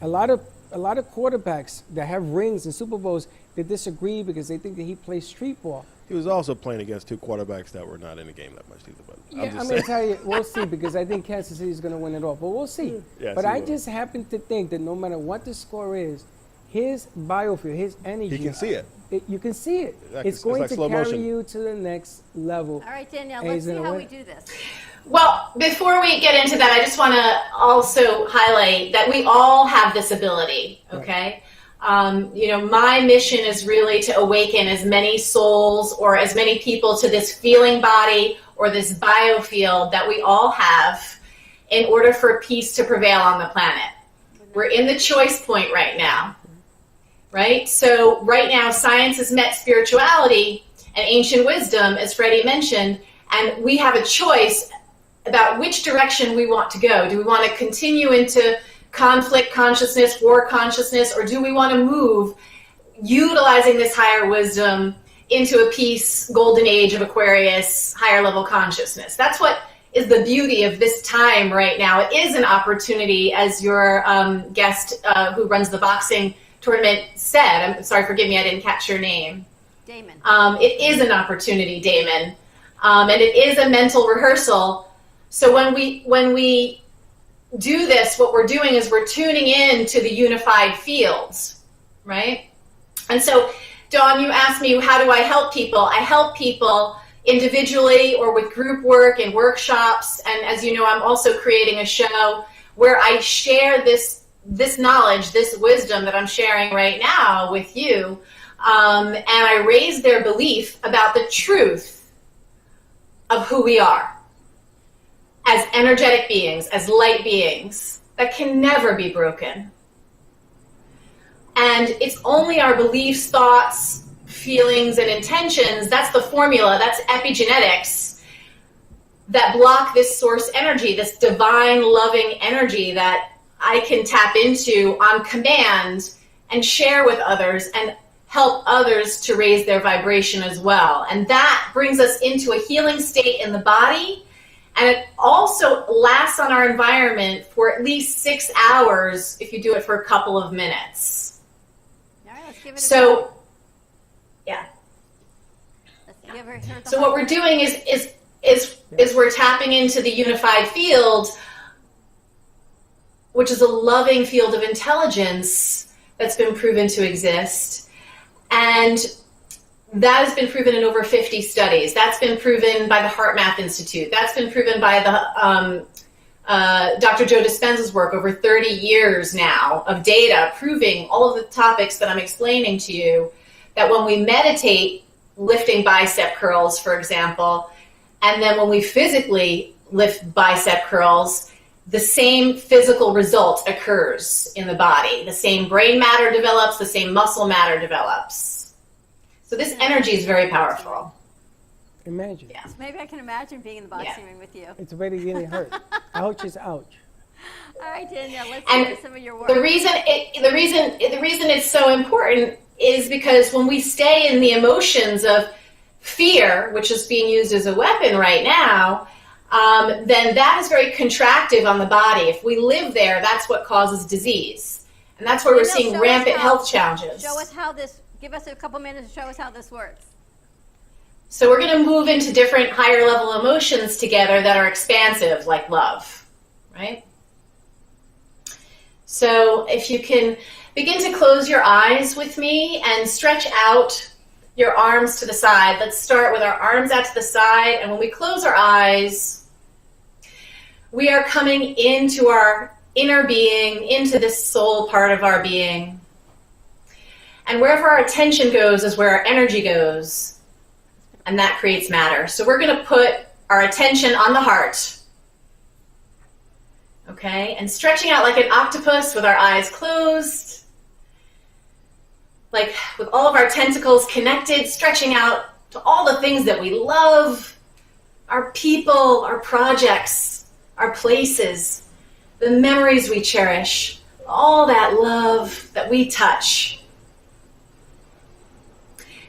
A lot of quarterbacks that have rings and Super Bowls, they disagree because they think that he plays street ball. He was also playing against two quarterbacks that were not in the game that much either. But Yeah, I'm going to tell you, we'll see, because I think Kansas City is going to win it all. But we'll see. Yes, but he I will. just happen to think that no matter what the score is, his biofuel, his energy. He can see it. You can see it. Like- It's going like to slow carry motion. you to the next level. All right, Danielle, And let's he's see gonna how win. we do this. Well, before we get into that, I just want to also highlight that we all have this ability, okay? My mission is really to awaken as many souls or as many people to this feeling body or this biofield that we all have in order for peace to prevail on the planet. We're in the choice point right now, right? So right now, science has met spirituality and ancient wisdom, as Freddie mentioned, and we have a choice about which direction we want to go. Do we want to continue into conflict consciousness, war consciousness, or do we want to move, utilizing this higher wisdom, into a peace, golden age of Aquarius, higher level consciousness? That's what is the beauty of this time right now. It is an opportunity, as your guest who runs the boxing tournament said. I'm sorry, forgive me, I didn't catch your name. Damon. It is an opportunity, Damon, and it is a mental rehearsal. So when we do this, what we're doing is we're tuning in to the unified fields, right? And so, Dawn, you asked me, how do I help people? I help people individually or with group work and workshops. And as you know, I'm also creating a show where I share this knowledge, this wisdom that I'm sharing right now with you. And I raise their belief about the truth of who we are as energetic beings, as light beings that can never be broken. And it's only our beliefs, thoughts, feelings, and intentions, that's the formula, that's epigenetics, that block this source energy, this divine loving energy that I can tap into on command and share with others and help others to raise their vibration as well. And that brings us into a healing state in the body. And it also lasts on our environment for at least 6 hours if you do it for a couple of minutes. All right, let's give it a So, go. yeah. Let's give her the So what we're doing is we're tapping into the unified field, which is a loving field of intelligence that's been proven to exist. And that has been proven in over 50 studies. That's been proven by the HeartMath Institute. That's been proven by the Dr. Joe Dispenza's work, over 30 years now of data proving all of the topics that I'm explaining to you, that when we meditate, lifting bicep curls, for example, and then when we physically lift bicep curls, the same physical result occurs in the body. The same brain matter develops, the same muscle matter develops. So this energy is very powerful. Imagine. Yeah. Maybe I can imagine being in the boxing ring with you. It's already getting hurt. Ouch is ouch. All right, Danielle, let's And hear some of your work. The reason it's so important is because when we stay in the emotions of fear, which is being used as a weapon right now, then that is very contractive on the body. If we live there, that's what causes disease. And that's where we're Danielle, seeing show us rampant how- health challenges. Show us how this, give us a couple minutes to show us how this works. So we're going to move into different higher level emotions together that are expansive, like love, right? So if you can begin to close your eyes with me and stretch out your arms to the side. Let's start with our arms out to the side, and when we close our eyes, we are coming into our inner being, into this soul part of our being. And wherever our attention goes is where our energy goes, and that creates matter. So we're going to put our attention on the heart, okay? And stretching out like an octopus with our eyes closed, like with all of our tentacles connected, stretching out to all the things that we love, our people, our projects, our places, the memories we cherish, all that love that we touch.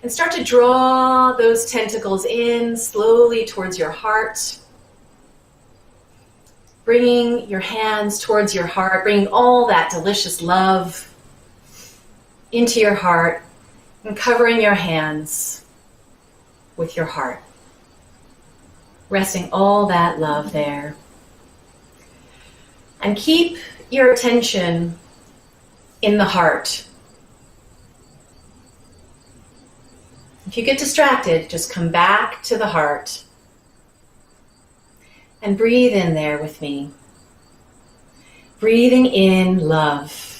And start to draw those tentacles in slowly towards your heart, bringing your hands towards your heart, bringing all that delicious love into your heart and covering your hands with your heart, resting all that love there. And keep your attention in the heart. If you get distracted, just come back to the heart and breathe in there with me. Breathing in love.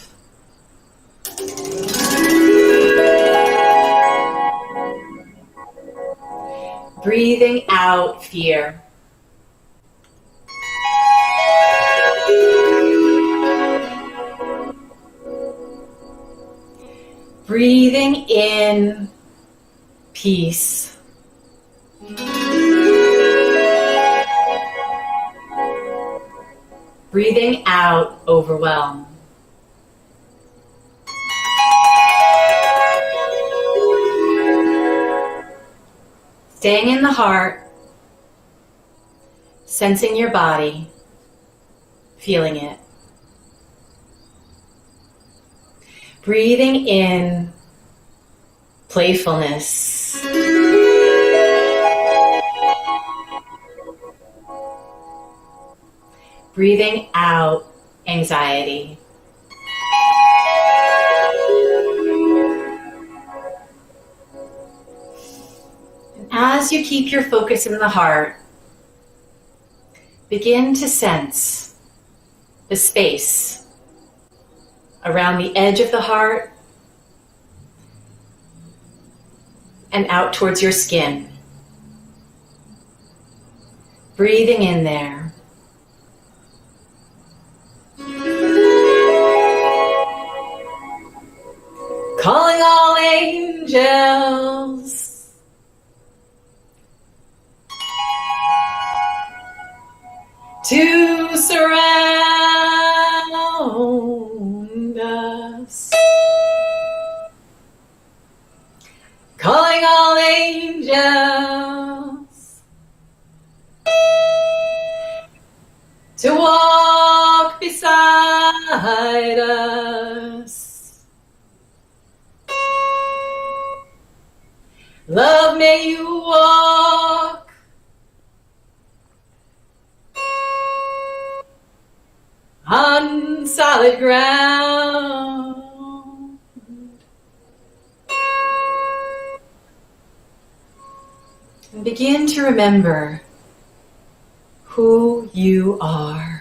Breathing out fear. Breathing in peace. Breathing out overwhelm. Staying in the heart, sensing your body, feeling it. Breathing in playfulness. Breathing out anxiety. And as you keep your focus in the heart, begin to sense the space around the edge of the heart and out towards your skin. Breathing in there. Calling all angels. To surround us. Calling all angels to walk beside us. Love, may you walk on solid ground. And begin to remember who you are.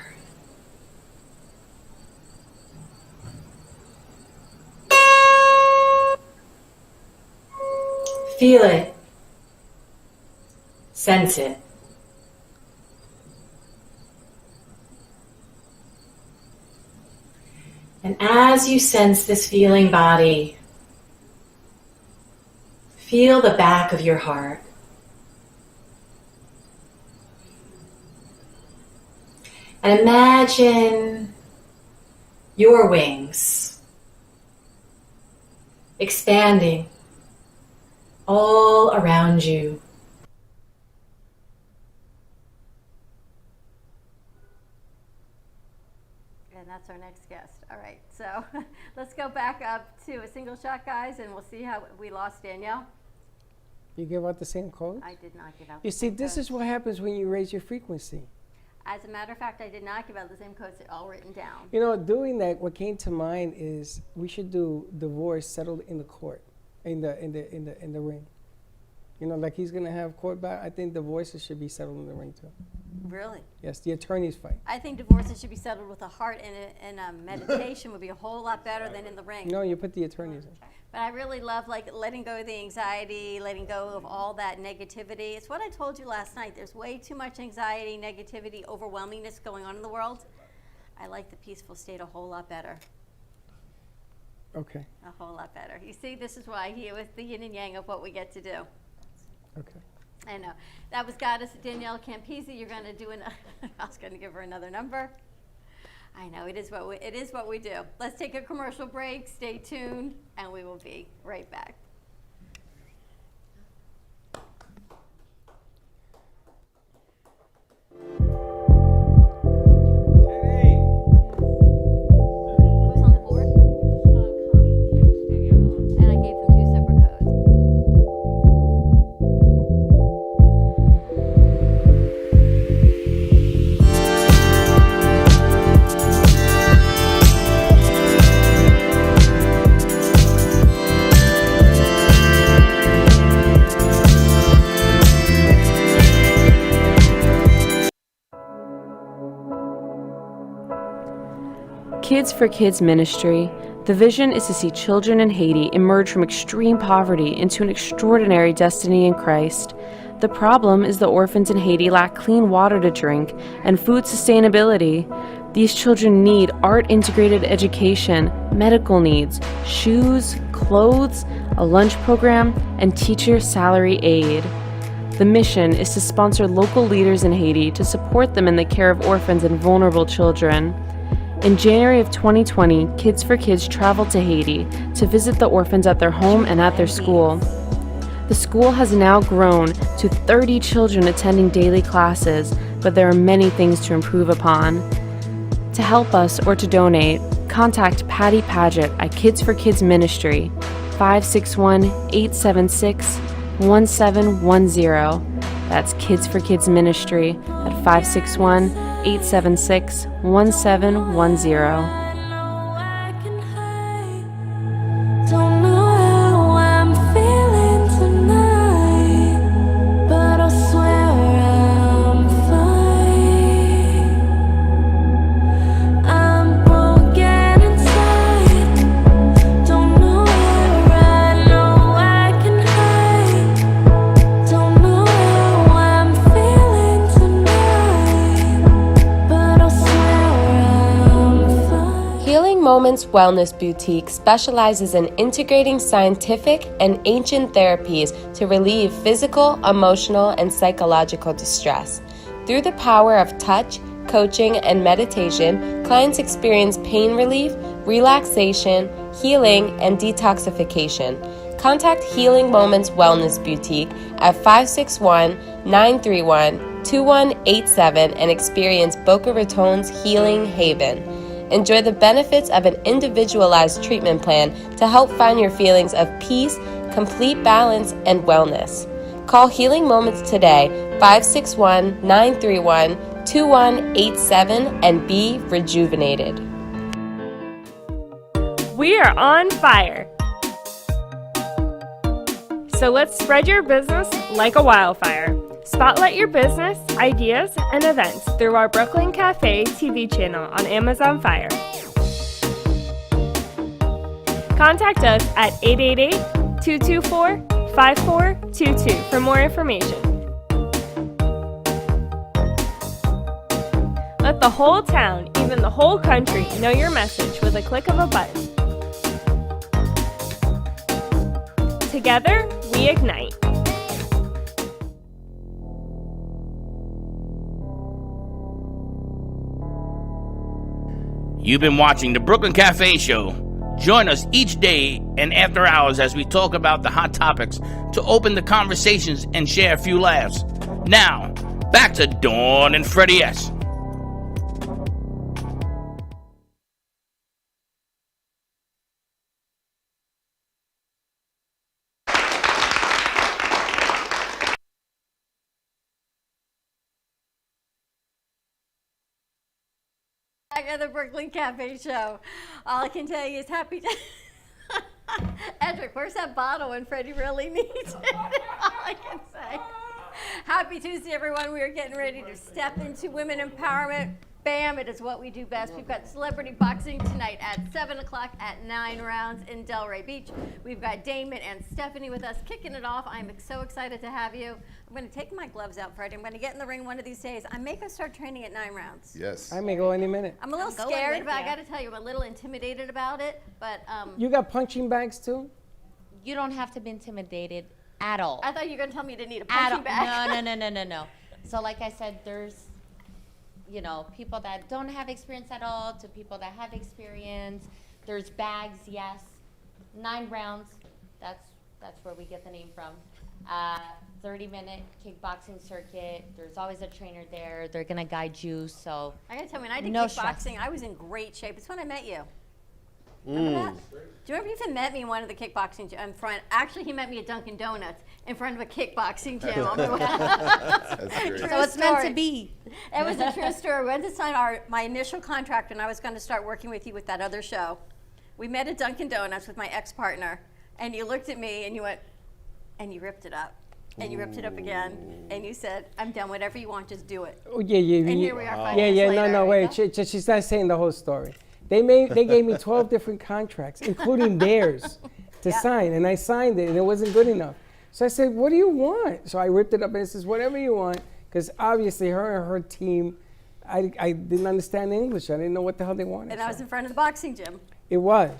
Feel it. Sense it. And as you sense this feeling body, feel the back of your heart. And imagine your wings expanding all around you. And that's our next guest. All right, so let's go back up to a single shot, guys, and we'll see how we lost Danielle. You give out the same code? I did not give out You the see, same this codes. is what happens when you raise your frequency. As a matter of fact, I did not give out the same codes. They're all written down. You know, doing that, what came to mind is we should do divorce settled in the court, in the ring. You know, like he's gonna have court back. I think divorces should be settled in the ring too. Really? Yes, the attorneys fight. I think divorces should be settled with a heart and a meditation would be a whole lot better than in the ring. No, you put the attorneys in. But I really love like letting go of the anxiety, letting go of all that negativity. It's what I told you last night. There's way too much anxiety, negativity, overwhelmingness going on in the world. I like the peaceful state a whole lot better. Okay. A whole lot better. You see, this is why here with the yin and yang of what we get to do. Okay. I know. That was Goddess Danielle Campisi. You're going to do I was going to give her another number. I know, it is what we do. Let's take a commercial break. Stay tuned, and we will be right back. Who's on the board? And I gave them 2 separate codes. Kids for Kids Ministry. The vision is to see children in Haiti emerge from extreme poverty into an extraordinary destiny in Christ. The problem is the orphans in Haiti lack clean water to drink and food sustainability. These children need art-integrated education, medical needs, shoes, clothes, a lunch program, and teacher salary aid. The mission is to sponsor local leaders in Haiti to support them in the care of orphans and vulnerable children. In January of 2020, Kids for Kids traveled to Haiti to visit the orphans at their home and at their school. The school has now grown to 30 children attending daily classes, but there are many things to improve upon. To help us or to donate, contact Patty Paget at Kids for Kids Ministry, 561-876-1710. That's Kids for Kids Ministry at 561-876-1710. Moments Wellness Boutique specializes in integrating scientific and ancient therapies to relieve physical, emotional, and psychological distress. Through the power of touch, coaching, and meditation, clients experience pain relief, relaxation, healing, and detoxification. Contact Healing Moments Wellness Boutique at 561-931-2187 and experience Boca Raton's Healing Haven. Enjoy the benefits of an individualized treatment plan to help find your feelings of peace, complete balance, and wellness. Call Healing Moments today, 561-931-2187, and be rejuvenated. We are on fire. So let's spread your business like a wildfire. Spotlight your business, ideas, and events through our Brooklyn Cafe TV channel on Amazon Fire. Contact us at 888-224-5422 for more information. Let the whole town, even the whole country, know your message with a click of a button. Together, we ignite. You've been watching the Brooklyn Cafe Show. Join us each day and after hours as we talk about the hot topics to open the conversations and share a few laughs. Now, back to Dawn and Freddie S. Back at the Brooklyn Cafe Show. All I can tell you is happy. Edric, where's that bottle when Freddie really needs it? All I can say. Happy Tuesday, everyone. We are getting ready to step into women empowerment. Bam, it is what we do best. We've got celebrity boxing tonight at 7 o'clock at 9 rounds in Delray Beach. We've got Damon and Stephanie with us kicking it off. I'm so excited to have you. I'm going to take my gloves out, Freddie. I'm going to get in the ring one of these days. I may go start training at 9 rounds. Yes. I may go any minute. I'm a little I'm going scared, with but I ya. got to tell you, I'm a little intimidated about it. But You got punching bags too? You don't have to be intimidated at all. I thought you were going to tell me to need a At punching all. bag. No. So like I said, there's, people that don't have experience at all to people that have experience. There's bags, yes. 9 rounds, that's where we get the name from. 30-minute kickboxing circuit. There's always a trainer there. They're gonna guide you, so. I got to tell you, when I did No kickboxing, stress. I was in great shape. It's when I met you. Remember that? Do you remember you even met me in one of the kickboxing gym in front? Actually, he met me at Dunkin' Donuts in front of a kickboxing gym. That's great. True So it's meant story. to be. It was a true story. We went to sign my initial contract, and I was going to start working with you with that other show. We met at Dunkin' Donuts with my ex-partner, and you looked at me and you went, and you ripped it up. And you ripped it up again, and you said, "I'm done. Whatever you want, just do it." Oh, yeah. And here we are 5 years No, later. wait. She's not saying the whole story. They gave me 12 different contracts, including theirs, to sign, and I signed it, and it wasn't good enough. So I said, "What do you want?" So I ripped it up, and it says, "Whatever you want," because obviously her and her team, I didn't understand English. I didn't know what the hell they wanted. And I was so in front of the boxing gym. it was.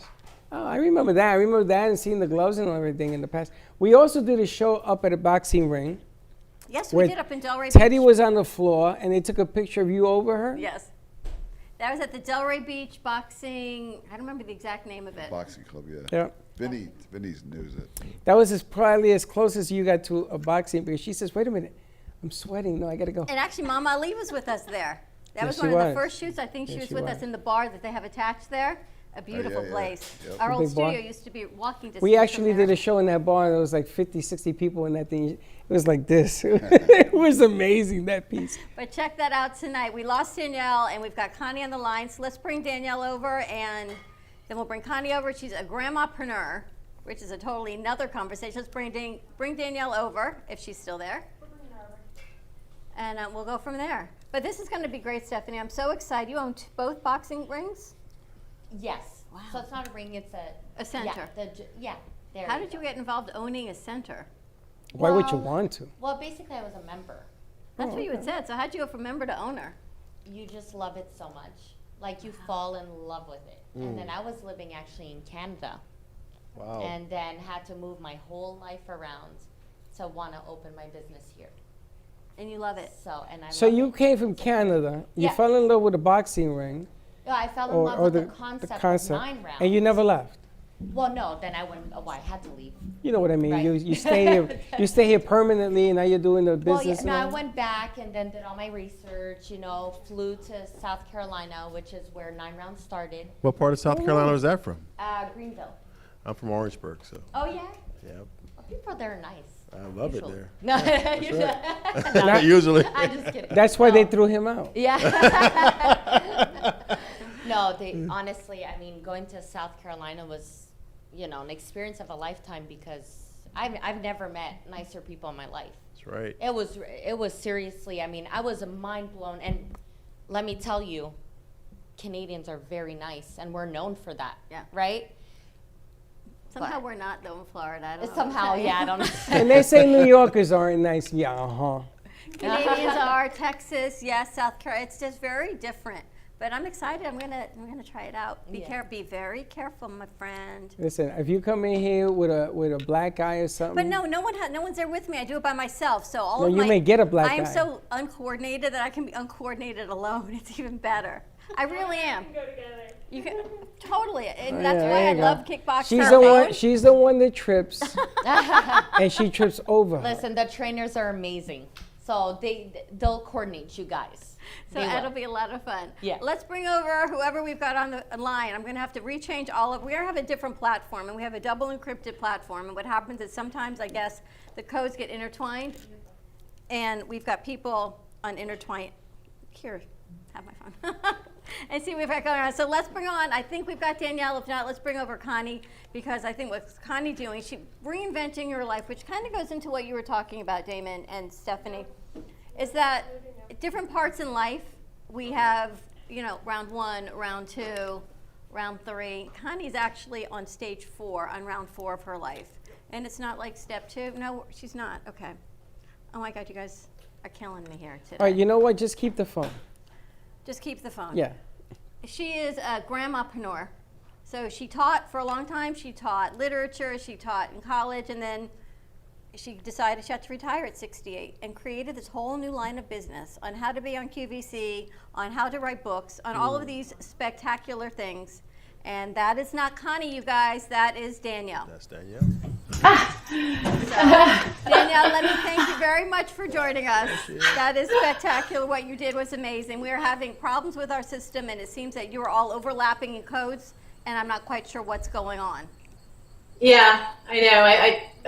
Oh, I remember that. I remember that and seeing the gloves and everything in the past. We also did a show up at a boxing ring. Yes, where we did up in Delray Teddy Beach. was on the floor, and they took a picture of you over her. Yes. That was at the Delray Beach Boxing, I don't remember the exact name of it. Boxing club, yeah. Yeah. Vinny's knows it. That was probably as close as you got to a boxing, because she says, "Wait a minute, I'm sweating. No, I got to go." And actually, Mama Ali was with us there. That was Yes, one she of the was. first shoots. I think she Yes, was she with was. us in the bar that they have attached there. A beautiful yeah. place. Yep. Our The old big bar? studio used to be walking distance. We actually from did there. a show in that bar, and there was like 50, 60 people in that thing. It was like this. It was amazing, that piece. But check that out tonight. We lost Danielle, and we've got Connie on the line. So let's bring Danielle over, and then we'll bring Connie over. She's a grandmapreneur, which is a totally another conversation. Let's bring Danielle over, if she's still there. And we'll go from there. But this is going to be great, Stephanie. I'm so excited. You own both boxing rings? Yes. Wow. So it's not a ring, it's A center. Yeah, there How you did go. you get involved owning a center? Why would you Well- want to? Well, basically I was a member. That's what you had said. So how'd you go from member to owner? You just love it so much. Like you fall in love with it. And then I was living actually in Canada. Wow. And then had to move my whole life around to want to open my business here. And you love it. So, and I So love you it. came from Canada. You Yeah. fell in love with a boxing ring, Yeah, I fell in love with the concept of 9 rounds. and you never left. Well, no, then I went. Oh, I had to leave. You know what I mean? Right. You stay here. You stay here permanently, and now you're doing the Well, business. yeah, no, and I all? went back and then did all my research. Flew to South Carolina, which is where 9 rounds started. What part of South Carolina was that from? Greenville. I'm from Orangeburg, so Oh yeah. yeah, Well, people there are nice. I love Usually. it there. No, That's usually. right. No, Usually. I'm just kidding. That's why they No. threw him out. Yeah. No, honestly, I mean, going to South Carolina was, an experience of a lifetime because I've never met nicer people in my life. That's right. It was seriously, I mean, I was mind blown. And let me tell you, Canadians are very nice and we're known for that. Yeah. Right? Somehow But- we're not, though, in Florida. I don't know. Somehow, yeah, I don't know. And they say New Yorkers aren't nice. Yeah, Canadians are, Texas, yes, South Carolina. It's just very different. But I'm excited. I'm gonna try it out. Be very careful, my friend. Listen, if you come in here with a black eye or something. But no one's there with me. I do it by myself. So all No, of you my, may get a black I am eye. so uncoordinated that I can be uncoordinated alone. It's even better. I really am. You can totally, and Oh, that's yeah, why there I you go. love kickboxing. She's the one. She's the one that trips, and she trips over. her. Listen, the trainers are amazing. So they'll coordinate you guys. So They will. that'll be a lot of fun. Yeah. Let's bring over whoever we've got on the line. I'm going to have to rechange all of. We have a different platform, and we have a double encrypted platform. And what happens is sometimes, I guess, the codes get intertwined, and we've got people on intertwined. Here, have my phone. And see what we've got going on. So let's bring on, I think we've got Danielle. If not, let's bring over Connie, because I think what's Connie doing, she's reinventing her life, which kind of goes into what you were talking about, Damon and Stephanie, is that different parts in life, we have, round 1, round 2, round 3. Connie's actually on stage 4, on round 4 of her life. And it's not like step 2. No, she's not. Okay. Oh my God, you guys are killing me here today. All right, you know what? Just keep the phone. Just keep the phone. Yeah. She is a grandmapreneur. So she taught for a long time. She taught literature. She taught in college. And then she decided she had to retire at 68 and created this whole new line of business on how to be on QVC, on how to write books, on all of these spectacular things. And that is not Connie, you guys. That is Danielle. That's Danielle. Danielle, let me thank you very much for joining us. That is spectacular. What you did was amazing. We are having problems with our system, and it seems that you are all overlapping in codes, and I'm not quite sure what's going on. Yeah, I know.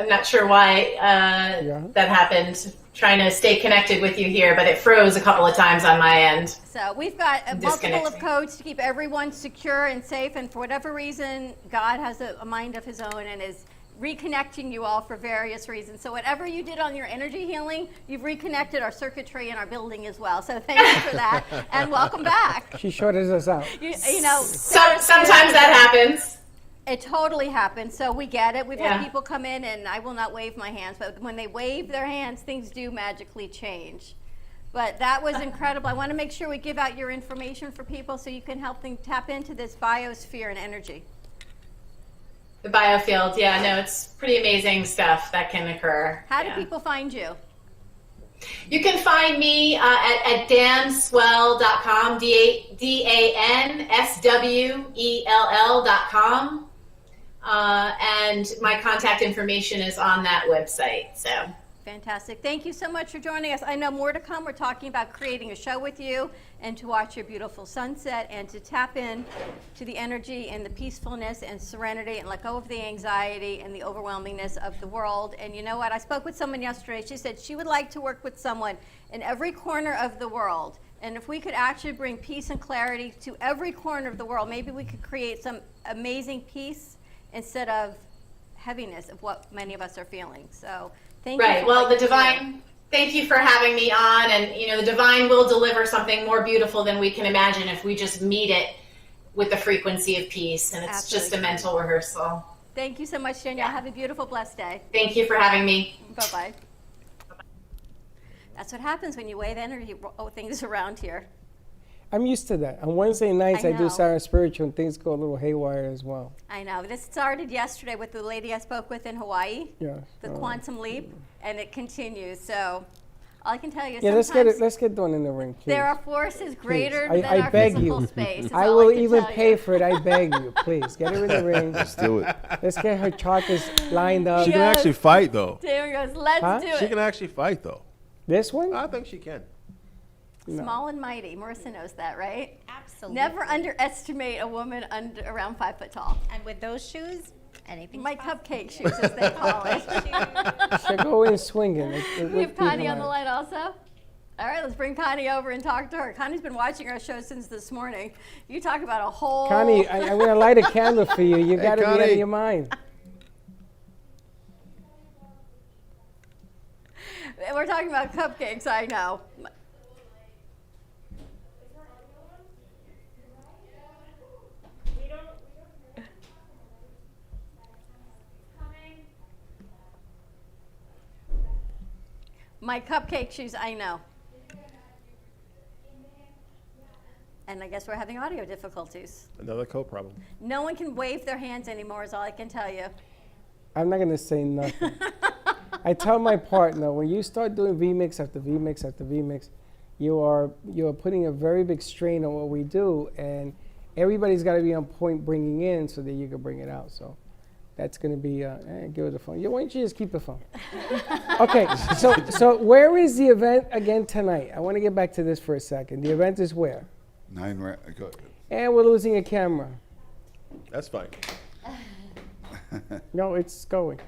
I'm not sure why that happened. Trying to stay connected with you here, but it froze a couple of times on my end. So we've got a multiple of Disconnecting. codes to keep everyone secure and safe, and for whatever reason, God has a mind of his own and is reconnecting you all for various reasons. So whatever you did on your energy healing, you've reconnected our circuitry in our building as well. So thank you for that, and welcome back. She shorted us out. You know, Sometimes that happens. It totally happens, so we get it. We've Yeah. had people come in, and I will not wave my hands, but when they wave their hands, things do magically change. But that was incredible. I want to make sure we give out your information for people so you can help them tap into this biosphere and energy. The biofield, yeah, no, it's pretty amazing stuff that can occur. How do people find you? You can find me at danswell.com, DANSWELL.com. And my contact information is on that website. So Fantastic. Thank you so much for joining us. I know more to come. We're talking about creating a show with you and to watch your beautiful sunset and to tap in to the energy and the peacefulness and serenity and let go of the anxiety and the overwhelmingness of the world. And you know what? I spoke with someone yesterday. She said she would like to work with someone in every corner of the world. And if we could actually bring peace and clarity to every corner of the world, maybe we could create some amazing peace instead of heaviness of what many of us are feeling. So thank you. right. for Well, what the you do. divine. Thank you for having me on. And you know, the divine will deliver something more beautiful than we can imagine if we just meet it with the frequency of peace. And it's just a mental rehearsal. Thank you so much, Danielle. Have a beautiful, blessed day. Thank you for having me. Bye-bye. That's what happens when you wave energy things around here. I'm used to that. On Wednesday nights, I I do know. Siren Spiritual, and things go a little haywire as well. I know. This started yesterday with the lady I spoke with in Hawaii, Yeah. the quantum leap, and it continues. So all I can tell you is Yeah, let's sometimes let's get one in the ring, please. there are forces greater Please. than I our beg physical you. space. is I all will can even tell pay you. for it. I beg you, please. Get her in the ring. Let's do it. Let's get her chakras lined up. She can actually fight, though. There goes. Let's Huh? do She it. can actually fight, though. This one? I think she can. Small and mighty. Marissa knows that, right? Absolutely. Never underestimate a woman around 5 foot tall. And with those shoes, anything. My cupcake shoes, as they call it. She'll go in swinging. We have Connie on the line also. All right, let's bring Connie over and talk to her. Connie's been watching our show since this morning. You talk about a whole... Connie, I'm going to light a candle for you. You Hey, got to be out Connie. of your mind. We're talking about cupcakes, I know. My cupcake shoes, I know. And I guess we're having audio difficulties. Another co-problem. No one can wave their hands anymore is all I can tell you. I'm not going to say nothing. I tell my partner, when you start doing VMix after VMix after VMix, you're putting a very big strain on what we do, and everybody's got to be on point bringing in so that you can bring it out. So that's going to be, give her the phone. Why don't you just keep the phone? Okay, so where is the event again tonight? I want to get back to this for a second. The event is where? And we're losing a camera. That's fine. No, it's going.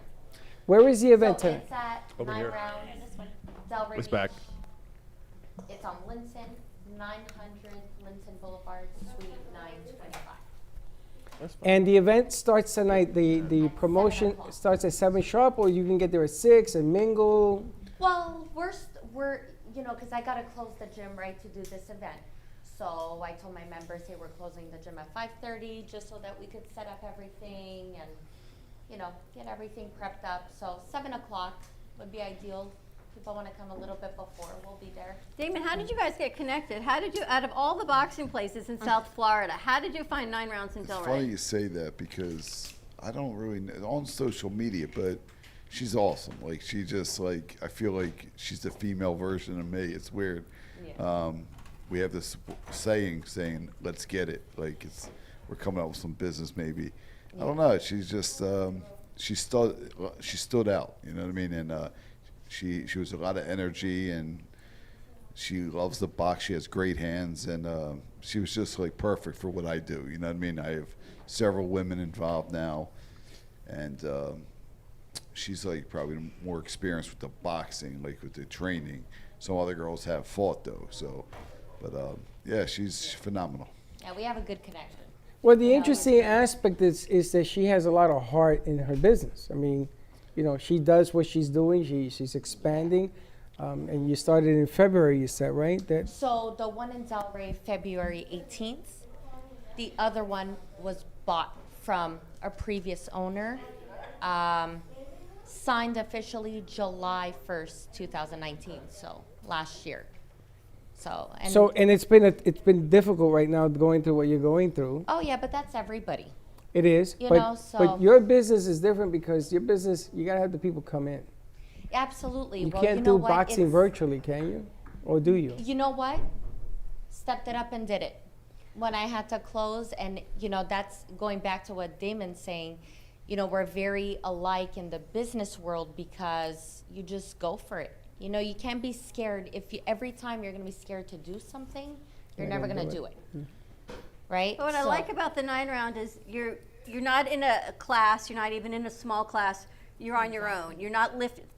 Where is the event So tonight? it's at Over 9 here. Round, Delray It's Beach. back. It's on Linton, 900 Linton Boulevard, Suite 925. That's fine. And the event starts tonight. The promotion starts at 7 sharp, or you can get there at 6 and mingle. Well, we're you know, because I got to close the gym, right, to do this event. So I told my members, hey, we're closing the gym at 5:30 just so that we could set up everything and, you know, get everything prepped up. So 7 o'clock would be ideal. People want to come a little bit before, we'll be there. Damon, how did you guys get connected? How did you, out of all the boxing places in South Florida, how did you find 9 Rounds in It's Delray? funny you say that because I don't really know on social media, but she's awesome. Like she just like I feel like she's the female version of me. It's weird. Yeah. We have this saying let's get it. Like we're coming up with some business maybe. I don't know. She's just she stood out. You know what I mean? And she was a lot of energy and she loves the box. She has great hands and she was just like perfect for what I do. You know what I mean? I have several women involved now, and she's like probably more experienced with the boxing, like with the training. Some other girls have fought though, so. But yeah, she's phenomenal. Yeah, we have a good connection. Well, the interesting aspect is that she has a lot of heart in her business. I mean, you know, she does what she's doing. She's expanding. And you started in February, you said, right? So the one in Delray, February 18th. The other one was bought from a previous owner. Signed officially July 1st, 2019, so last year. And it's been difficult right now going through what you're going through. Oh yeah, but that's everybody. It is. You but, know, so- but your business is different because your business, you gotta have the people come in. Absolutely. You Well, can't you know do what? boxing It's- virtually, can you? Or do you? You know what? Stepped it up and did it. When I had to close, and you know, that's going back to what Damon's saying, you know, we're very alike in the business world because you just go for it. You know, you can't be scared. Every time you're going to be scared to do something, you're never going to do it. Right? But what I like about the 9 Round is you're not in a class, you're not even in a small class, you're on your own. You're not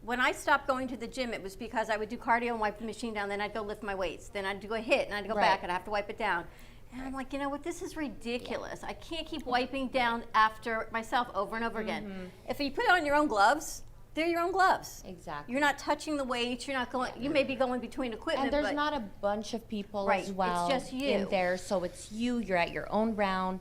when I stopped going to the gym, it was because I would do cardio and wipe the machine down, then I'd go lift my weights, then I'd do a hit, and I'd go back, and I'd have to wipe it down. And I'm like, you know what, this is ridiculous. I can't keep wiping down after myself over and over again. If you put on your own gloves, they're your own gloves. Exactly. You're not touching the weights, you're not going, you may be going between equipment, And there's but not a bunch of people Right, as it's well just you. in there, so it's you're at your own round.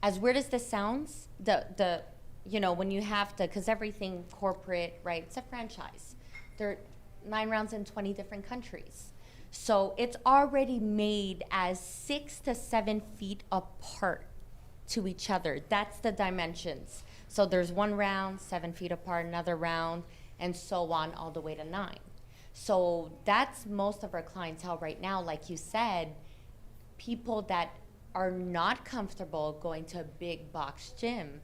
As weird as this sounds, the you know, when you have to, because everything corporate, right, it's a franchise. There are 9 rounds in 20 different countries. So it's already made as 6 to 7 feet apart to each other. That's the dimensions. So there's one round, 7 feet apart, another round, and so on all the way to 9. So that's most of our clientele right now. Like you said, people that are not comfortable going to a big box gym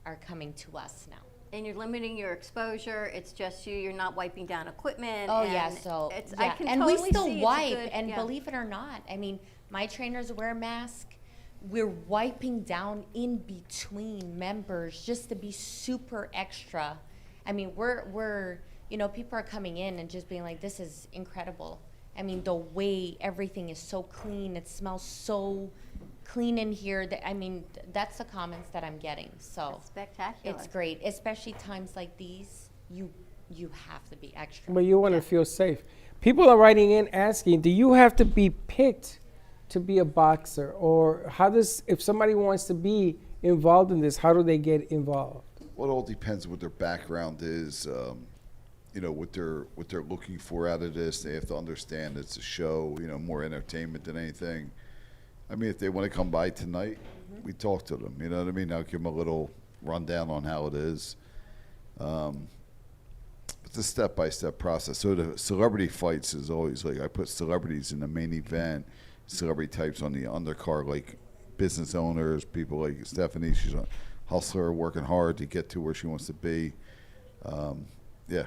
are coming to us now. and you're limiting your exposure. It's just you're not wiping down equipment. Oh and yeah, so it's, yeah. I can and totally we still see it's a wipe, good- and yeah. believe it or not, I mean, my trainers wear a mask. We're wiping down in between members just to be super extra. I mean, we're you know, people are coming in and just being like, this is incredible. I mean, the way everything is so clean, it smells so clean in here. That, I mean, that's the comments that I'm getting. So That's spectacular. it's great, especially times like these. You have to be extra. But you want to feel safe. People are writing in asking, do you have to be picked to be a boxer? Or how does, if somebody wants to be involved in this, how do they get involved? Well, it all depends what their background is. You know, what they're looking for out of this. They have to understand it's a show, you know, more entertainment than anything. I mean, if they want to come by tonight, we talk to them. You know what I mean? I'll give them a little rundown on how it is. But it's a step-by-step process. So the celebrity fights is always like I put celebrities in the main event, celebrity types on the undercard, like business owners, people like Stephanie. She's a hustler, working hard to get to where she wants to be. Yeah.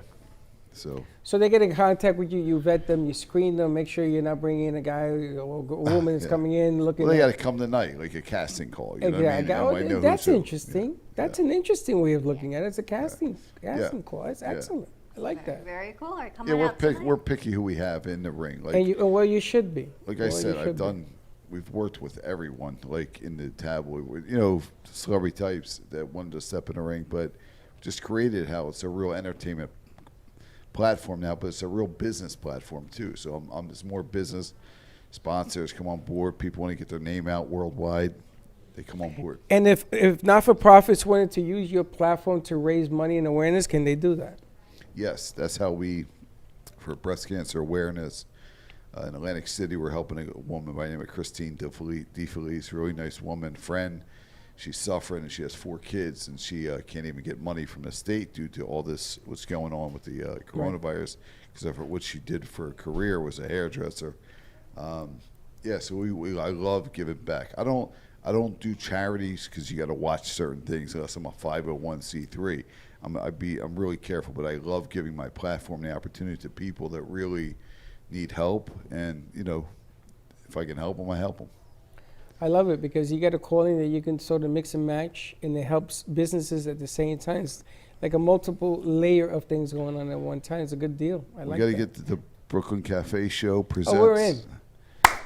So they get in contact with you. You vet them. You screen them. Make sure you're not bringing in a guy or a woman that's coming in looking. Well, they at, got to come tonight, like a casting call. You know exactly. what I mean? That's interesting. That's an interesting way of looking at it. It's a casting call. That's Yeah. excellent. I like that. Very cool. All right, come Yeah, on we're out we're picky who we have in the ring. Like, And well, you should be. like I said, we've worked with everyone, like in the tabloid, celebrity types that wanted to step in the ring, but just created how it's a real entertainment platform now, but it's a real business platform too. So it's more business. Sponsors come on board. People want to get their name out worldwide. They come on board. And if not-for-profits wanted to use your platform to raise money and awareness, can they do that? Yes, that's how for breast cancer awareness, in Atlantic City, we're helping a woman by the name of Christine DeFelice, really nice woman, friend. She's suffering, and she has 4 kids, and she can't even get money from the state due to all this, what's going on with the coronavirus, because of what she did for a career was a hairdresser. So I love giving back. I don't do charities because you got to watch certain things unless I'm a 501c3. I'm really careful, but I love giving my platform the opportunity to people that really need help, and if I can help them, I help them. I love it because you get a calling that you can sort of mix and match, and it helps businesses at the same time. It's like a multiple layer of things going on at one time. It's a good deal. I like that. We got to get to the Brooklyn Cafe show presents. Oh, we're in.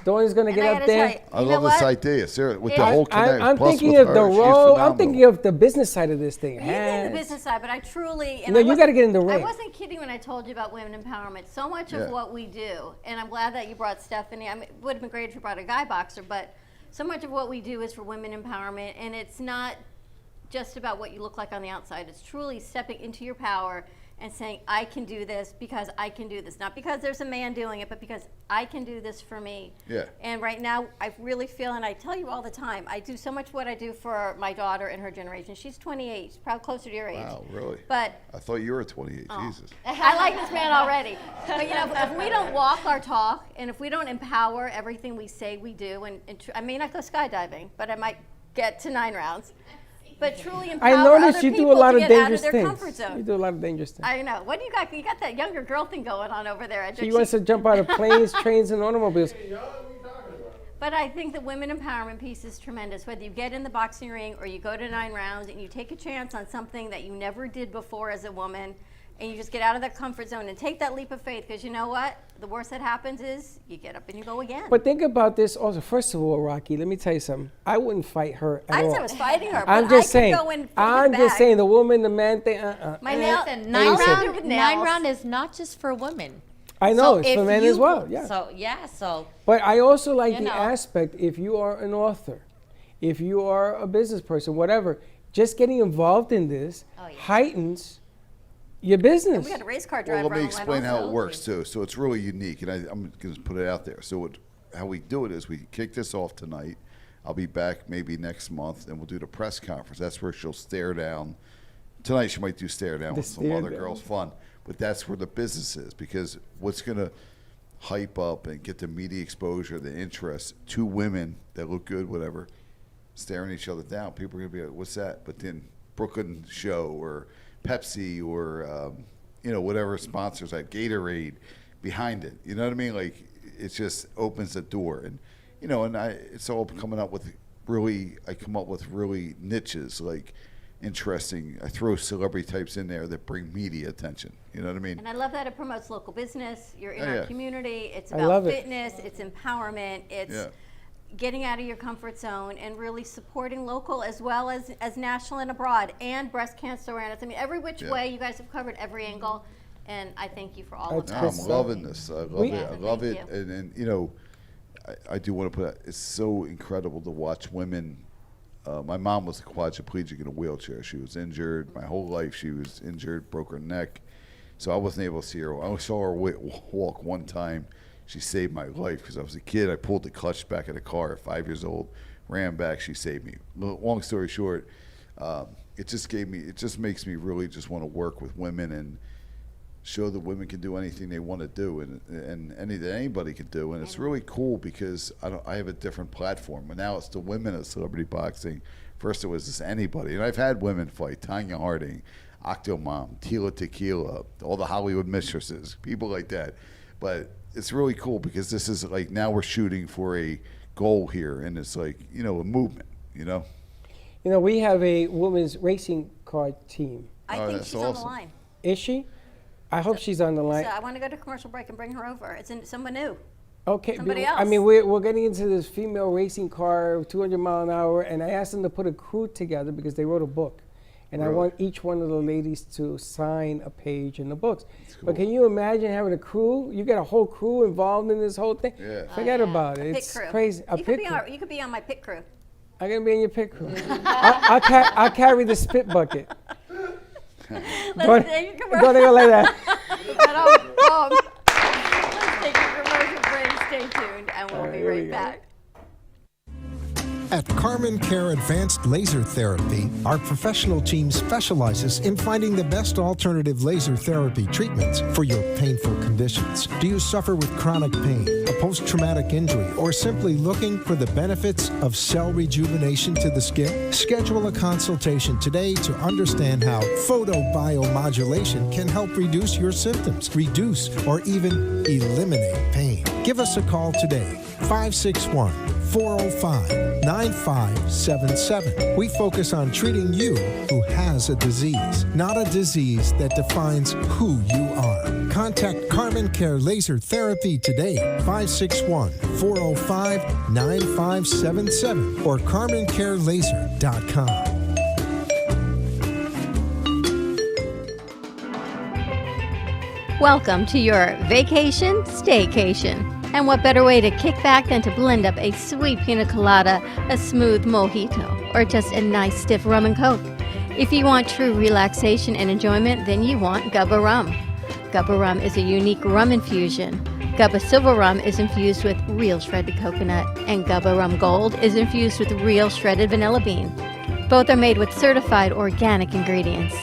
Dawn's going to get up there. I love this idea, Sarah, with the whole connect. I'm plus thinking with of the her, she's role. I'm phenomenal. thinking of the business side of this thing. You get the business side, but I truly. No, you got to get in the ring. I wasn't kidding when I told you about women empowerment. So much of what we do, and I'm glad that you brought Stephanie. I mean, it would have been great if you brought a guy boxer, but so much of what we do is for women empowerment, and it's not just about what you look like on the outside. It's truly stepping into your power and saying, I can do this because I can do this. Not because there's a man doing it, but because I can do this for me. Yeah. And right now, I really feel, and I tell you all the time, I do so much what I do for my daughter and her generation. She's 28, she's probably closer to your age. Wow, really? But I thought you were 28. Jesus. I like this man already. But if we don't walk our talk, and if we don't empower everything we say we do, and I may not go skydiving, but I might get to 9 rounds. But truly empower I noticed other you people do a lot to of get out of dangerous their things. comfort zone. You do a lot of dangerous things. I know. What do you got? You got that younger girl thing going on over there. She wants to jump out of planes, trains, and automobiles. But I think the women empowerment piece is tremendous. Whether you get in the boxing ring or you go to 9 rounds and you take a chance on something that you never did before as a woman, and you just get out of that comfort zone and take that leap of faith, because you know what? The worst that happens is you get up and you go again. But think about this also. First of all, Rocky, let me tell you something. I wouldn't fight her at all. I didn't say I was fighting her, but I'm just saying. I could go and I'm just saying the woman, the man thing. My nail, Listen, nine nine round is not just for women. I know, So it's if for men you- as well. Yeah. So But I also like You the know. aspect, if you are an author, if you are a business person, whatever, just getting involved in this heightens your business. We got a race car Well, driver. let me on the line explain how also. it works too. So it's really unique, and I'm going to put it out there. So how we do it is we kick this off tonight. I'll be back maybe next month, and we'll do the press conference. That's where she'll stare down. Tonight she might do stare down The with some stare other down. girls, fun. But that's where the business is, because what's going to hype up and get the media exposure, the interest, 2 women that look good, whatever, staring each other down. People are going to be like, what's that? But then Brooklyn Show or Pepsi or whatever sponsors like Gatorade behind it. You know what I mean? Like, it just opens the door, and it's all coming up with I come up with really niches, like interesting. I throw celebrity types in there that bring media attention. You know what I mean? And I love that it promotes local business. You're in Oh, our yeah. community. It's I about love it. fitness. It's empowerment. It's getting out of your comfort zone and really supporting local as well as national and abroad, and breast cancer awareness. I mean, every which way, you guys have covered every angle, and I thank you for all of That's that. I'm loving this. I love it. I love Thank it. you. And I do want to put out, it's so incredible to watch women. My mom was a quadriplegic in a wheelchair. She was injured. My whole life she was injured, broke her neck. So I wasn't able to see her. I saw her walk one time. She saved my life because I was a kid. I pulled the clutch back of the car at 5 years old, ran back. She saved me. Long story short, it just makes me really just want to work with women and show that women can do anything they want to do, and anything anybody can do. And it's really cool because I have a different platform. And now it's the women of celebrity boxing. First it was just anybody. And I've had women fight, Tanya Harding, Octomom, Tila Tequila, all the Hollywood mistresses, people like that. But it's really cool because this is like, now we're shooting for a goal here, and it's like, a movement, We have a women's racing car team. I think she's on the line. Is she? I hope she's on the line. So I want to go to commercial break and bring her over. It's someone new. Okay. Somebody else. I mean, we're getting into this female racing car, 200 mile an hour, and I asked them to put a crew together because they wrote a book. And I want each one of the ladies to sign a page in the books. Cool. But can you imagine having a crew? You get a whole crew involved in this whole thing? Yeah. Forget about it. It's crazy. You could be on my pit crew. I'm going to be in your pit crew. I'll carry the spit bucket. Let's take a commercial. Don't go like that. Let's take a commercial break. Stay tuned, and we'll be right back. At Carmen Care Advanced Laser Therapy, our professional team specializes in finding the best alternative laser therapy treatments for your painful conditions. Do you suffer with chronic pain, a post-traumatic injury, or simply looking for the benefits of cell rejuvenation to the skin? Schedule a consultation today to understand how photobiomodulation can help reduce your symptoms, reduce or even eliminate pain. Give us a call today, 561-405-9577. We focus on treating you who has a disease, not a disease that defines who you are. Contact Carmen Care Laser Therapy today, 561-405-9577 or carmencarelaser.com. Welcome to your vacation staycation. And what better way to kick back than to blend up a sweet pina colada, a smooth mojito, or just a nice stiff rum and coke? If you want true relaxation and enjoyment, then you want Gubba Rum. Gubba Rum is a unique rum infusion. Gubba Silver Rum is infused with real shredded coconut, and Gubba Rum Gold is infused with real shredded vanilla bean. Both are made with certified organic ingredients.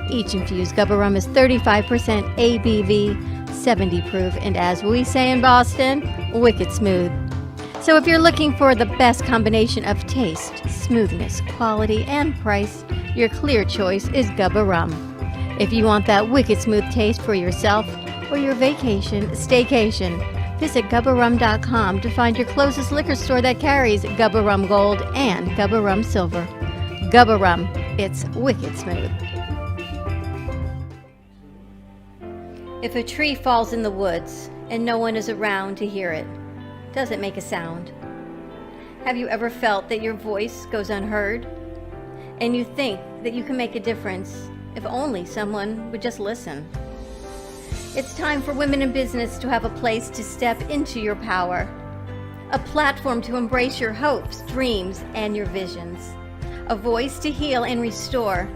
Each infused Gubba Rum is 35% ABV, 70 proof, and as we say in Boston, wicked smooth. So if you're looking for the best combination of taste, smoothness, quality, and price, your clear choice is Gubba Rum. If you want that wicked smooth taste for yourself or your vacation staycation, visit GubbaRum.com to find your closest liquor store that carries Gubba Rum Gold and Gubba Rum Silver. Gubba Rum, it's wicked smooth. If a tree falls in the woods and no one is around to hear it, does it make a sound? Have you ever felt that your voice goes unheard? And you think that you can make a difference if only someone would just listen? It's time for women in business to have a place to step into your power, a platform to embrace your hopes, dreams, and your visions, a voice to heal and restore.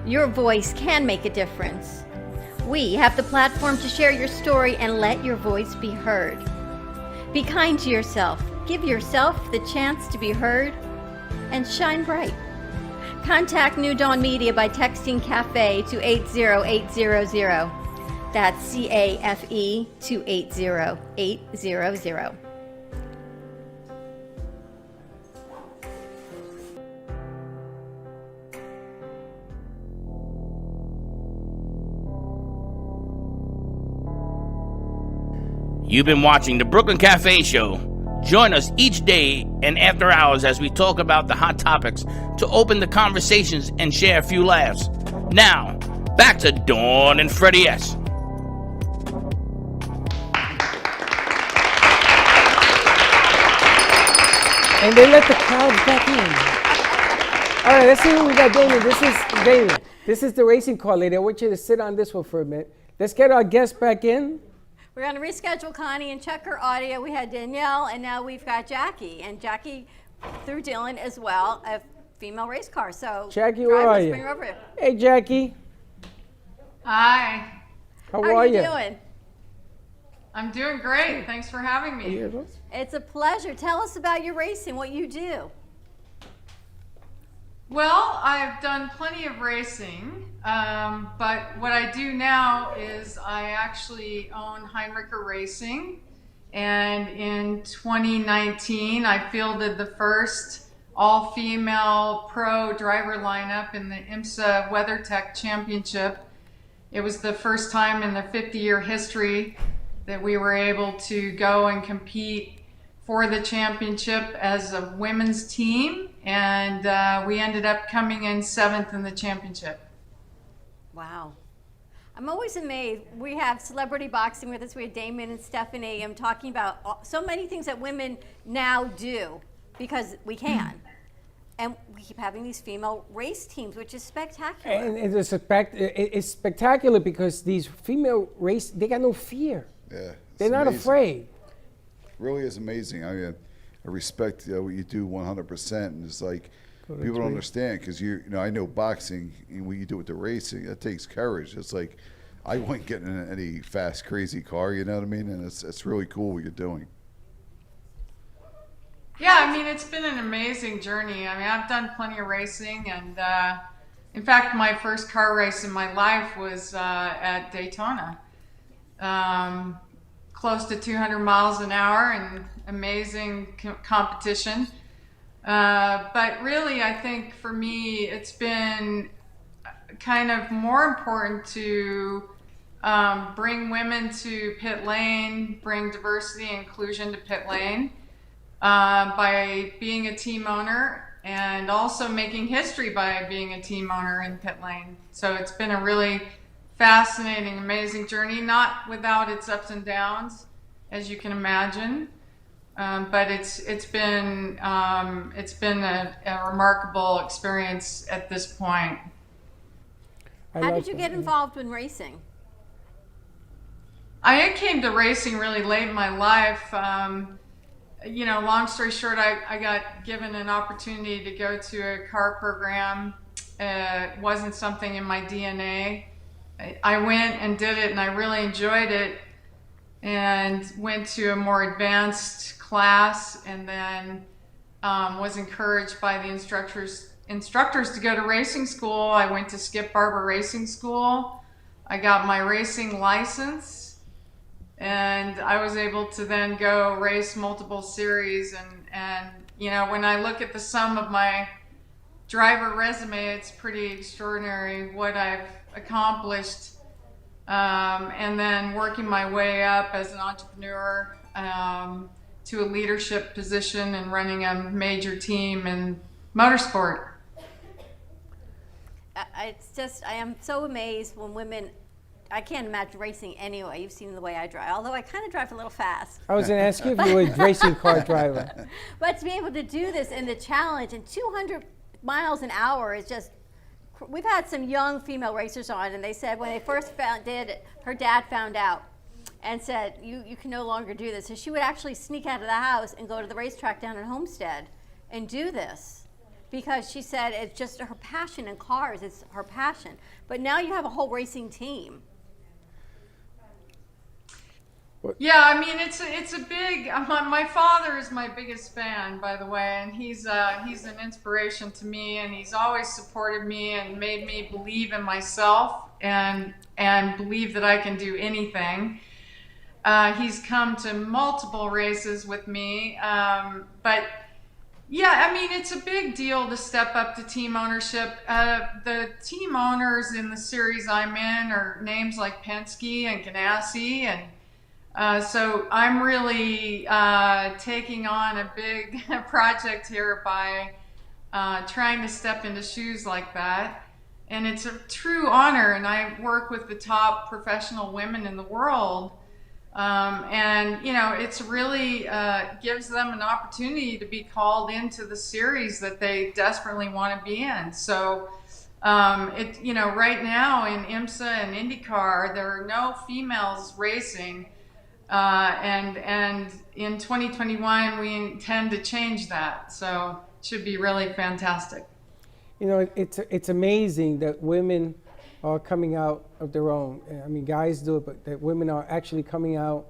Your voice can make a difference. We have the platform to share your story and let your voice be heard. Be kind to yourself. Give yourself the chance to be heard and shine bright. Contact New Dawn Media by texting CAFE to 80800. That's CAFE to 80800. You've been watching the Brooklyn Cafe Show. Join us each day and after hours as we talk about the hot topics to open the conversations and share a few laughs. Now, back to Dawn and Freddie S. And they let the crowd back in. All right, let's see who we got, Damon. This is Damon. This is the racing car lady. I want you to sit on this one for a minute. Let's get our guest back in. We're going to reschedule Connie and check her audio. We had Danielle, and now we've got Jackie. And Jackie, through Dylan as well, a female race car. So, Jackie, where are you? Bring her over here. Hey, Jackie. Hi. How are you? Doing? I'm doing great. Thanks for having me. It's a pleasure. Tell us about your racing, what you do. Well, I've done plenty of racing, but what I do now is I actually own Heinricher Racing, and in 2019 I fielded the first all-female pro driver lineup in the IMSA WeatherTech Championship. It was the first time in the 50-year history that we were able to go and compete for the championship as a women's team, and we ended up coming in 7th in the championship. Wow. I'm always amazed. We have celebrity boxing with us. We have Damon and Stephanie. I'm talking about so many things that women now do because we can. And we keep having these female race teams, which is spectacular. And it's spectacular because these female race, they got no fear. Yeah, They're not amazing. afraid. Really is amazing. I respect what you do 100%, and it's like people don't understand because I know boxing and what you do with the racing, that takes courage. It's like I wouldn't get in any fast, crazy car. You know what I mean? And it's really cool what you're doing. Yeah, I mean, it's been an amazing journey. I mean, I've done plenty of racing, and in fact, my first car race in my life was at Daytona. Close to 200 miles an hour and amazing competition. But really, I think for me, it's been kind of more important to bring women to pit lane, bring diversity and inclusion to pit lane by being a team owner, and also making history by being a team owner in pit lane. So it's been a really fascinating, amazing journey, not without its ups and downs, as you can imagine. But it's been a remarkable experience at this point. How did you get involved in racing? I came to racing really late in my life. Long story short, I got given an opportunity to go to a car program. It wasn't something in my DNA. I went and did it, and I really enjoyed it, and went to a more advanced class, and then was encouraged by the instructors to go to racing school. I went to Skip Barber Racing School. I got my racing license, and I was able to then go race multiple series. And when I look at the sum of my driver resume, it's pretty extraordinary what I've accomplished, and then working my way up as an entrepreneur to a leadership position and running a major team in motorsport. I am so amazed when women, I can't imagine racing anyway. You've seen the way I drive, although I kind of drive a little fast. I was going to ask you if you were a racing car driver. But to be able to do this and the challenge, and 200 miles an hour is just, we've had some young female racers on, and they said when they first did it, her dad found out and said, you can no longer do this. So she would actually sneak out of the house and go to the racetrack down in Homestead and do this, because she said it's just her passion in cars. It's her passion. But now you have a whole racing team. Yeah, I mean, it's a big. My father is my biggest fan, by the way, and he's an inspiration to me, and he's always supported me and made me believe in myself and believe that I can do anything. He's come to multiple races with me, but yeah, I mean, it's a big deal to step up to team ownership. The team owners in the series I'm in are names like Penske and Ganassi, and so I'm really taking on a big project here by trying to step into shoes like that. And it's a true honor, and I work with the top professional women in the world. And it's really gives them an opportunity to be called into the series that they desperately want to be in. So right now in IMSA and IndyCar, there are no females racing. And in 2021, we intend to change that. So it should be really fantastic. It's amazing that women are coming out of their own. I mean, guys do it, but that women are actually coming out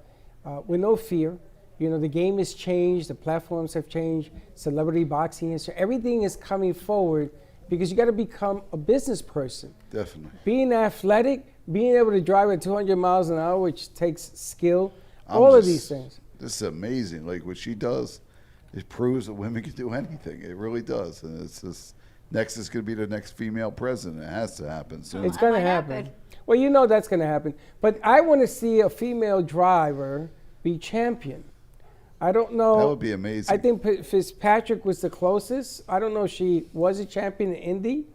with no fear. The game has changed, the platforms have changed, celebrity boxing has changed. Everything is coming forward because you got to become a business person. Definitely. Being athletic, being able to drive at 200 miles an hour, which takes skill, all of these things. This is amazing. Like what she does, it proves that women can do anything. It really does. And it's just, next is going to be the next female president. It has to happen soon. It's going to happen. Well, you know that's going to happen. But I want to see a female driver be champion. I don't know. That would be amazing. I think Fitzpatrick was the closest. I don't know if she was a champion in Indy.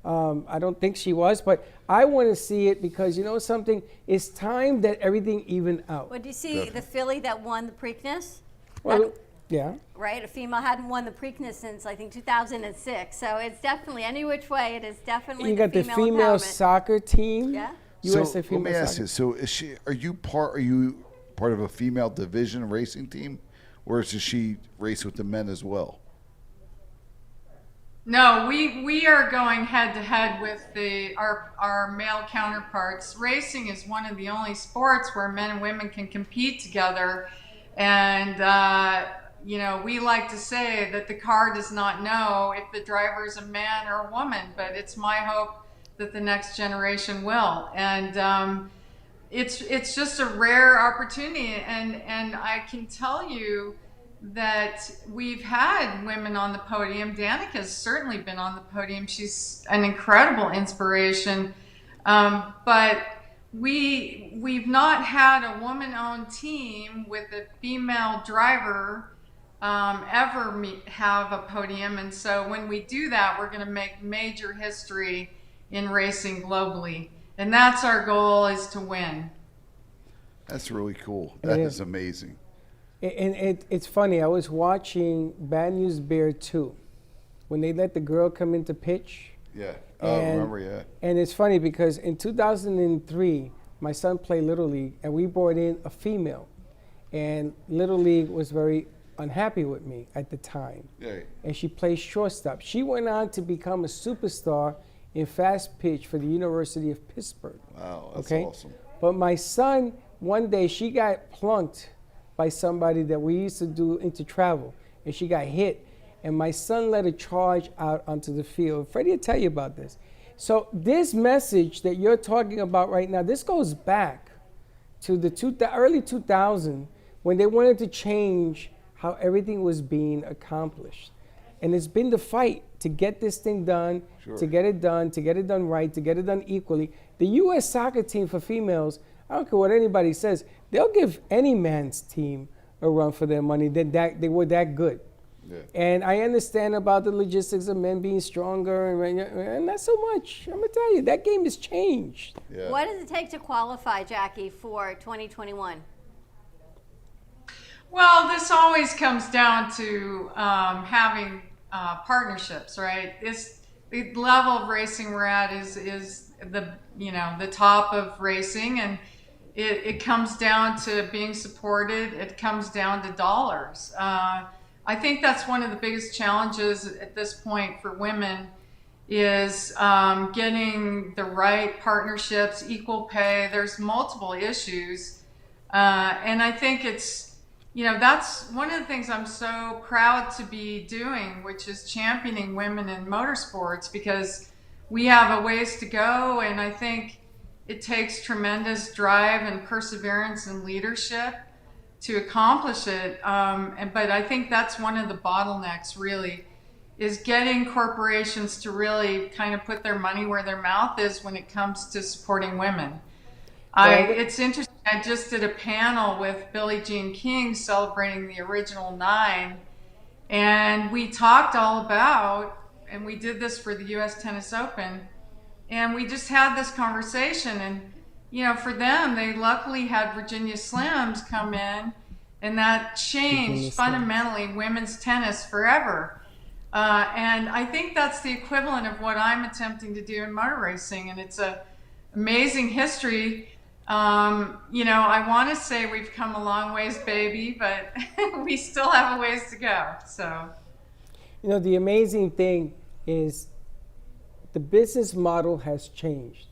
I don't think she was, but I want to see it because you know something? It's time that everything even out. Well, do you see the filly that won the Preakness? Well, yeah. Right, a female hadn't won the Preakness since I think 2006. So it's definitely any which way. It is definitely You got the female soccer team. Yeah. USA so female let me ask soccer. you. So is she? Are you part of a female division racing team, or does she race with the men as well? No, we are going head to head with our male counterparts. Racing is one of the only sports where men and women can compete together, and you know, we like to say that the car does not know if the driver is a man or a woman, but it's my hope that the next generation will. And it's just a rare opportunity, and I can tell you that we've had women on the podium. Danica's certainly been on the podium. She's an incredible inspiration. But we've not had a woman-owned team with a female driver ever have a podium. And so when we do that, we're going to make major history in racing globally. And that's our goal, is to win. That's really cool. That is amazing. And it's funny, I was watching Bad News Bear 2 when they let the girl come into pitch. Yeah, I remember, yeah. And it's funny because in 2003, my son played Little League and we brought in a female. And Little League was very unhappy with me at the time. Yeah. And she played shortstop. She went on to become a superstar in fast pitch for the University of Pittsburgh. Wow, that's awesome. But my son, one day she got plunked by somebody that we used to do into travel, and she got hit, and my son led a charge out onto the field. Freddie will tell you about this. So this message that you're talking about right now, this goes back to the early 2000s when they wanted to change how everything was being accomplished. And it's been the fight to get this thing done, to get it done right, to get it done equally. The U.S. soccer team for females, I don't care what anybody says, they'll give any man's team a run for their money. They were that good. Yeah. And I understand about the logistics of men being stronger, and not so much. I'm going to tell you, that game has changed. Yeah. What does it take to qualify, Jackie, for 2021? Well, this always comes down to having partnerships, right? The level of racing we're at is the top of racing, and it comes down to being supported. It comes down to dollars. I think that's one of the biggest challenges at this point for women is getting the right partnerships, equal pay. There's multiple issues, and I think it's. That's one of the things I'm so proud to be doing, which is championing women in motorsports, because we have a ways to go, and I think it takes tremendous drive and perseverance and leadership to accomplish it. But I think that's one of the bottlenecks, really, is getting corporations to really kind of put their money where their mouth is when it comes to supporting women. It's interesting. I just did a panel with Billie Jean King celebrating the original 9, and we talked all about, and we did this for the U.S. Tennis Open, and we just had this conversation, and for them, they luckily had Virginia Slims come in, and that changed fundamentally women's tennis forever. And I think that's the equivalent of what I'm attempting to do in motor racing, and it's an amazing history. I want to say we've come a long ways, baby, but we still have a ways to go. So, the amazing thing is the business model has changed.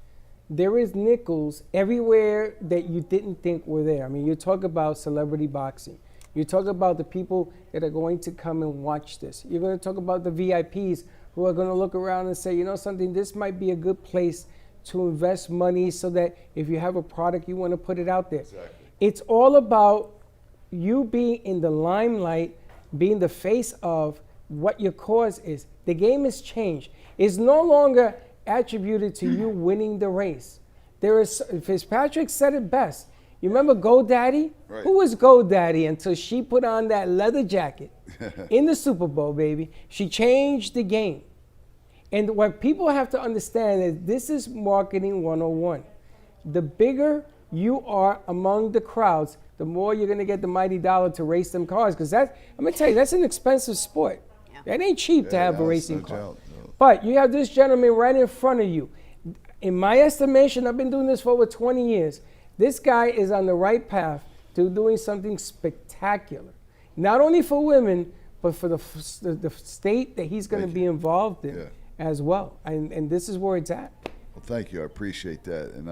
There is nickels everywhere that you didn't think were there. I mean, you talk about celebrity boxing. You talk about the people that are going to come and watch this. You're going to talk about the VIPs who are going to look around and say, you know something, this might be a good place to invest money so that if you have a product, you want to put it out there. Exactly. It's all about you being in the limelight, being the face of what your cause is. The game has changed. It's no longer attributed to you winning the race. Fitzpatrick said it best. You remember GoDaddy? Right. Who was GoDaddy until she put on that leather jacket in the Super Bowl, baby? She changed the game. And what people have to understand is this is marketing 101. The bigger you are among the crowds, the more you're going to get the mighty dollar to race them cars. Because I'm going to tell you, that's an expensive sport. Yeah. That ain't cheap to have a racing car. No. But you have this gentleman right in front of you. In my estimation, I've been doing this for over 20 years. This guy is on the right path to doing something spectacular. Not only for women, but for the state that he's going to be involved in as well. And this is where it's at. Well, thank you. I appreciate that. And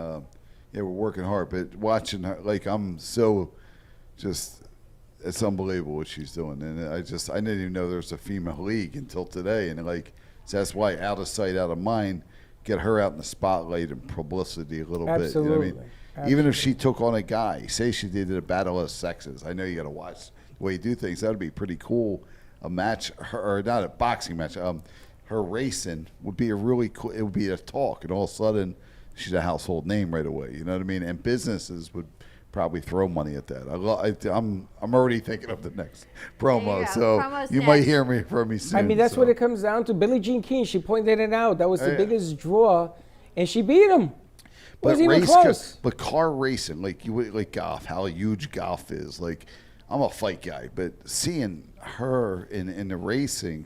we're working hard. But watching her, I'm so just, it's unbelievable what she's doing. And I didn't even know there was a female league until today. And so that's why out of sight, out of mind, get her out in the spotlight and publicity a little bit. You know what I mean? Even if she took on a guy, say she did a battle of sexes, I know you got to watch the way you do things. That would be pretty cool. A match, or not a boxing match, her racing would be a really cool, it would be a talk. And all of a sudden, she's a household name right away. You know what I mean? And businesses would probably throw money at that. I'm already thinking of the next promo, so you might hear me from me soon. I mean, that's what it comes down to. Billie Jean King, she pointed it out. That was the biggest draw, and she beat him. But car racing, like golf, how huge golf is. I'm a fight guy, but seeing her in the racing,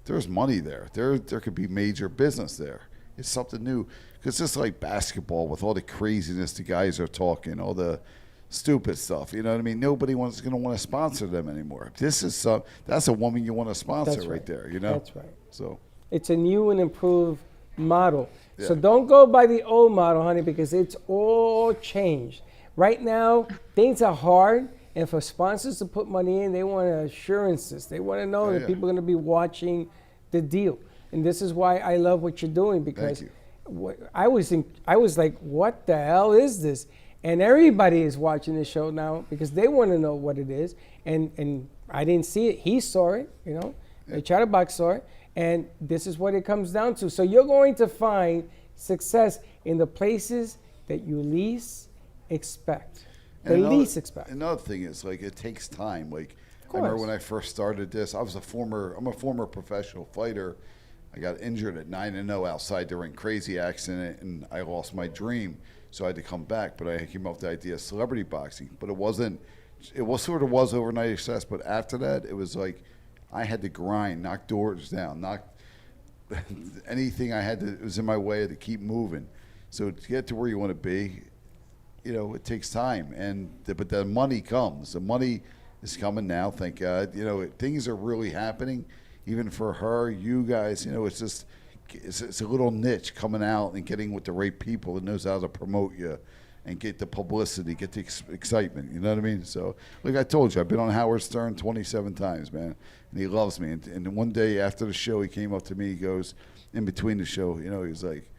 there's money there. There could be major business there. It's something new. Because it's like basketball with all the craziness the guys are talking, all the stupid stuff. You know what I mean? Nobody is going to want to sponsor them anymore. That's a woman you want to sponsor right there. You know? That's right. So it's a new and improved model. Yeah. So don't go by the old model, honey, because it's all changed. Right now, things are hard, and for sponsors to put money in, they want assurances. They want to know that people are going to be watching the deal. And this is why I love what you're doing, because I was like, what the hell is this? And everybody is watching the show now because they want to know what it is. And I didn't see it. He saw it, you know. Chatterbox saw it. And this is what it comes down to. So you're going to find success in the places that you least expect. Another thing is, it takes time. I remember when I first started this, I'm a former professional fighter. I got injured at 9-0 outside during a crazy accident, and I lost my dream. So I had to come back, but I came up with the idea of celebrity boxing. But it was sort of overnight success, but after that, it was like I had to grind, knock doors down, knock anything it was in my way, I had to keep moving. So to get to where you want to be, it takes time. But the money comes. The money is coming now, thank God. Things are really happening. Even for her, you guys, it's a little niche coming out and getting with the right people that knows how to promote you and get the publicity, get the excitement. You know what I mean? So, like I told you, I've been on Howard Stern 27 times, man, and he loves me. And one day after the show, he came up to me. He goes, in between the show, he was like,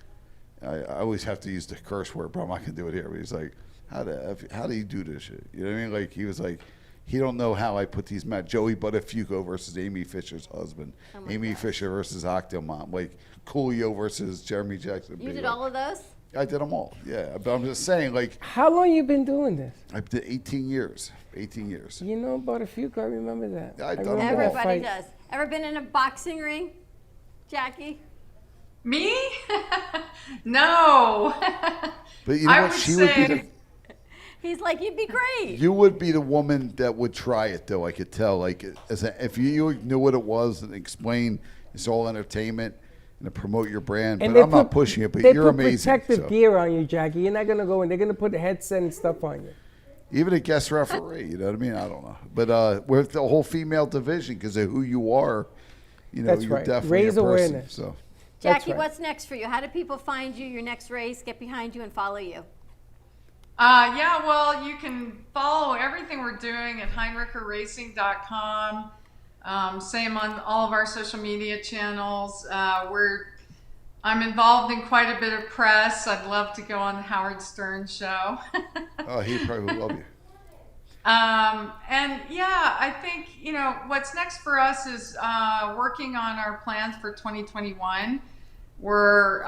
I always have to use the curse word, but I'm not gonna do it here. But he's like, how do you do this shit? You know what I mean? He was like, he don't know how I put these matches. Joey Buttafuoco versus Amy Fisher's husband. Amy Fisher versus Octomom. Coolio versus Jeremy Jackson. You did all of those? I did them all, yeah. But I'm just saying, How long you been doing this? I did 18 years. 18 years. You know Buttafuoco, I remember that. Everybody does. Ever been in a boxing ring, Jackie? Me? No. But you know what? She would be the... He's like, you'd be great. You would be the woman that would try it, though. I could tell. If you knew what it was and explain it's all entertainment and to promote your brand. But I'm not pushing it. But you're amazing. They put protective gear on you, Jackie. You're not gonna go in. They're gonna put a headset and stuff on you. Even a guest referee. You know what I mean? I don't know. But with the whole female division, because of who you are, That's you're right. definitely Raise a person. awareness. So. Jackie, what's next for you? How do people find you, your next race, get behind you, and follow you? Well, you can follow everything we're doing at heinricherracing.com. Same on all of our social media channels. I'm involved in quite a bit of press. I'd love to go on the Howard Stern show. Oh, he probably would love you. And yeah, I think, what's next for us is working on our plans for 2021. We're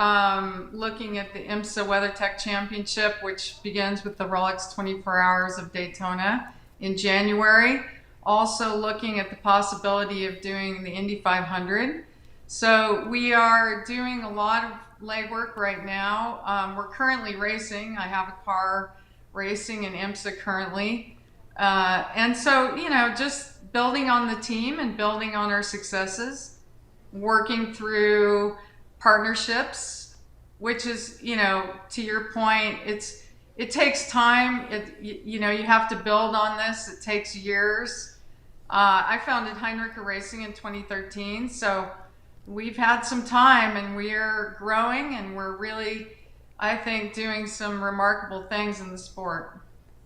looking at the IMSA WeatherTech Championship, which begins with the Rolex 24 Hours of Daytona in January. Also looking at the possibility of doing the Indy 500. So we are doing a lot of legwork right now. We're currently racing. I have a car racing in IMSA currently. And so, just building on the team and building on our successes, working through partnerships, which is, to your point, it takes time. You have to build on this. It takes years. I founded Heinrich Racing in 2013, so we've had some time and we are growing and we're really, I think, doing some remarkable things in the sport.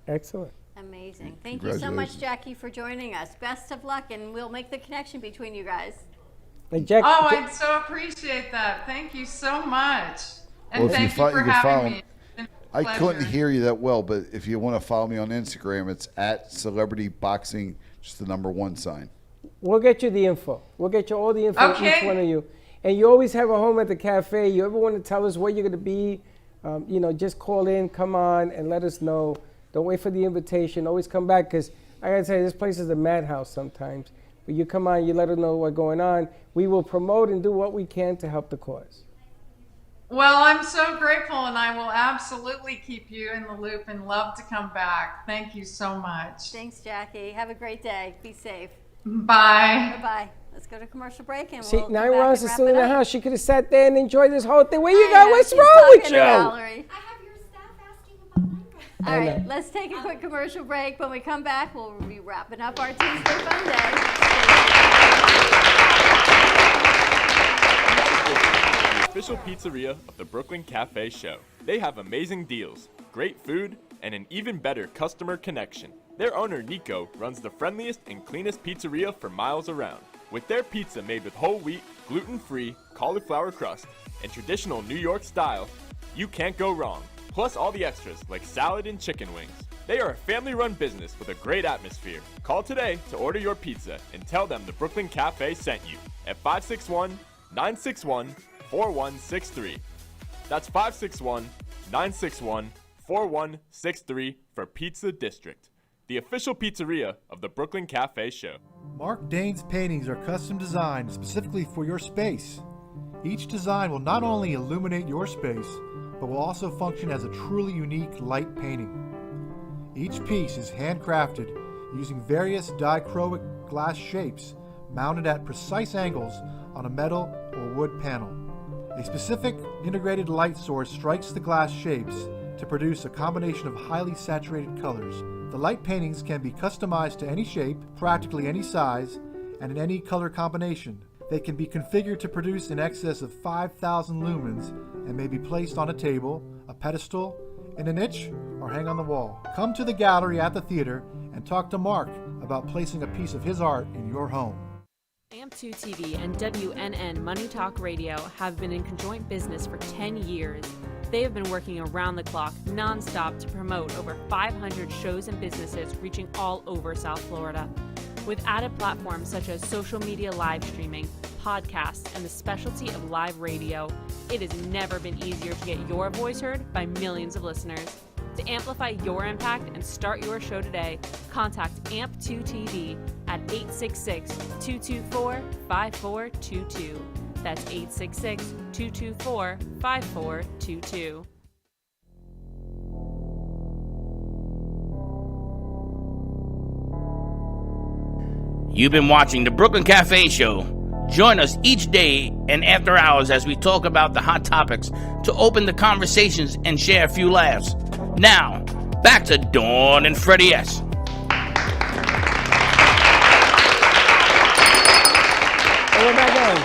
Excellent. Amazing. Thank you so much, Jackie, for joining us. Best of luck, and we'll make the connection between you guys. Hey, Jackie, I'd so appreciate that. Thank you so much. And Well, thank you for having me. It's been a I couldn't pleasure. hear you that well, but if you want to follow me on Instagram, it's at Celebrity Boxing, just the number 1 sign. we'll get you the info. We'll get you all the info, Okay. each one of you. And you always have a home at the cafe. You ever want to tell us where you're going to be, just call in, come on, and let us know. Don't wait for the invitation. Always come back, because I got to say, this place is a madhouse sometimes. But you come on, you let us know what's going on. We will promote and do what we can to help the cause. Well, I'm so grateful, and I will absolutely keep you in the loop and love to come back. Thank you so much. Thanks, Jackie. Have a great day. Be safe. Bye. Bye-bye. Let's go to commercial break, and See, we'll now come back Ross and is wrap still in it the up. house. She could have sat there and enjoyed this whole thing. Where you I go? know, What's she's wrong talking with to you? Valerie. All I right, know. let's take a quick commercial break. When we come back, we'll be wrapping up our Tuesday Fun Day. The official pizzeria of the Brooklyn Cafe Show. They have amazing deals, great food, and an even better customer connection. Their owner, Nico, runs the friendliest and cleanest pizzeria for miles around. With their pizza made with whole wheat, gluten-free, cauliflower crust, and traditional New York style, you can't go wrong. Plus all the extras like salad and chicken wings. They are a family-run business with a great atmosphere. Call today to order your pizza and tell them the Brooklyn Cafe sent you at 561-961-4163. That's 561-961-4163 for Pizza District, the official pizzeria of the Brooklyn Cafe Show. Mark Dane's paintings are custom designed specifically for your space. Each design will not only illuminate your space, but will also function as a truly unique light painting. Each piece is handcrafted using various dichroic glass shapes mounted at precise angles on a metal or wood panel. A specific integrated light source strikes the glass shapes to produce a combination of highly saturated colors. The light paintings can be customized to any shape, practically any size, and in any color combination. They can be configured to produce in excess of 5,000 lumens and may be placed on a table, a pedestal, in a niche, or hang on the wall. Come to the gallery at the theater and talk to Mark about placing a piece of his art in your home. AMP2 TV and WNN Money Talk Radio have been in conjoint business for 10 years. They have been working around the clock, nonstop, to promote over 500 shows and businesses reaching all over South Florida. With added platforms such as social media live streaming, podcasts, and the specialty of live radio, it has never been easier to get your voice heard by millions of listeners. To amplify your impact and start your show today, contact AMP2 TV at 866-224-5422. That's 866-224-5422. You've been watching the Brooklyn Cafe Show. Join us each day and after hours as we talk about the hot topics to open the conversations and share a few laughs. Now, back to Dawn and Freddie S. We're back on.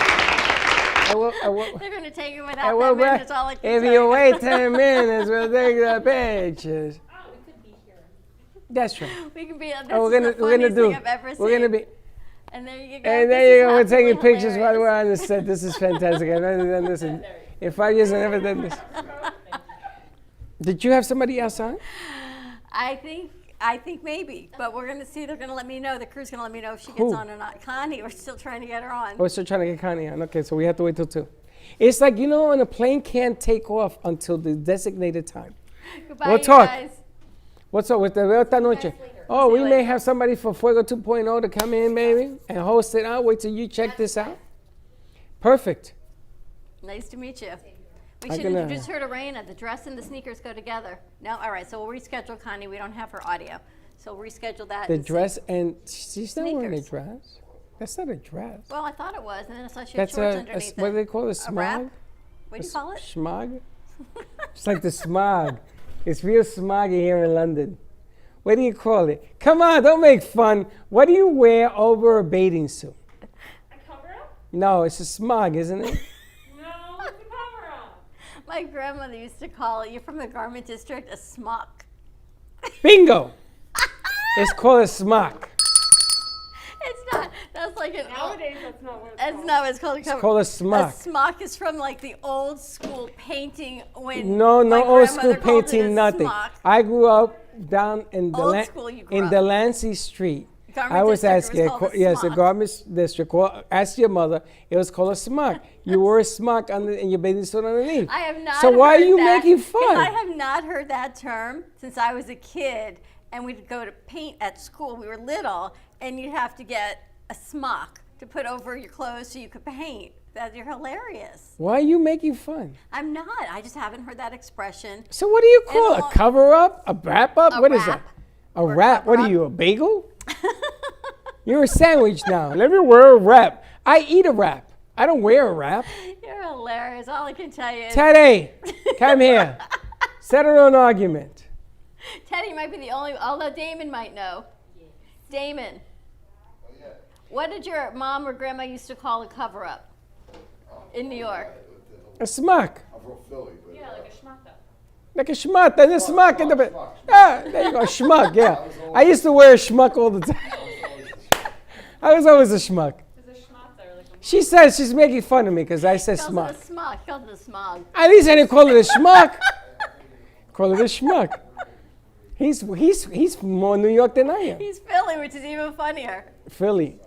They're going to take it I without will that back. minutes. All I can If tell you wait 10 minutes, we'll take the pictures. That's right. We can be. This Oh, is the funniest thing I've ever seen. We're gonna be. And there you go. And there you go. We're taking pictures while we're on the set. This is fantastic. I've never done this in 5 years. I've never done this. Did you have somebody else on? I think maybe, but we're going to see. They're going to let me know. The crew's going to let me know if she gets Who? on or not. Connie, we're still trying to get her on. Oh, we're still trying to get Connie on. Okay, so we have to wait till 2. It's like, you know, when a plane can't take off until the designated time. Goodbye, We'll you talk. guys. What's up with the Veo esta noche? Oh, we may have somebody for Fuego 2.0 to come in, maybe, and host it out. Wait till you check this out. Perfect. Nice to meet you. We I should can, introduce her to Raina. The dress and the sneakers go together. No? All right, so we'll reschedule Connie. We don't have her audio. So we'll reschedule that. The and see. dress, and she's not wearing a Sneakers. dress. That's not a dress. Well, I thought it was, and then I saw she had That's shorts a underneath what it. do they call it? A wrap? smog? What do you call it? Smog? It's like the smog. It's real smoggy here in London. What do you call it? Come on, don't make fun. What do you wear over a bathing suit? A cover-up? No, it's a smog, isn't it? No, it's a cover-up. My grandmother used to call it, you're from the garment district, a smock. Bingo! It's called a smock. It's not. That's like an Nowadays, that's not what it's That's called. not what it's called. It's called a smock. A smock is from like the old school painting when No, my old school grandmother called it a painting, nothing. smock. I grew up down in Old school you grew in up. Delancey Street. Garment I was district, it was asking, called a yes, the smock. garment district. Ask your mother. It was called a smock. You wore a smock under in your bathing suit underneath. I have not So why are heard you that, making 'cause fun? I have not heard that term since I was a kid, and we'd go to paint at school. We were little, and you'd have to get a smock to put over your clothes so you could paint. That you're hilarious. Why are you making fun? I'm not. I just haven't heard that expression. So what do you call And it? A cover up? A wrap up? A What is that? wrap. A wrap? What are you, a bagel? You're a sandwich now. Let me wear a wrap. I eat a wrap. I don't wear a wrap. You're hilarious. All I can tell you is Teddy, come here. Settle an argument. Teddy might be the only, although Damon might know. Damon, what did your mom or grandma used to call a cover-up in New York? A smock. I'm from Philly. Yeah, like a schmuck. Like a schmuck. There's a smock in the bed. Ah, there you go. Schmuck, yeah. I used to wear a schmuck all the time. I was always a schmuck. She says she's making fun of me because I said Calls smock. it a smog. Calls it a smog. At least I didn't call it a schmuck. Call it a schmuck. He's more New York than I am. He's Philly, which is even funnier. Philly.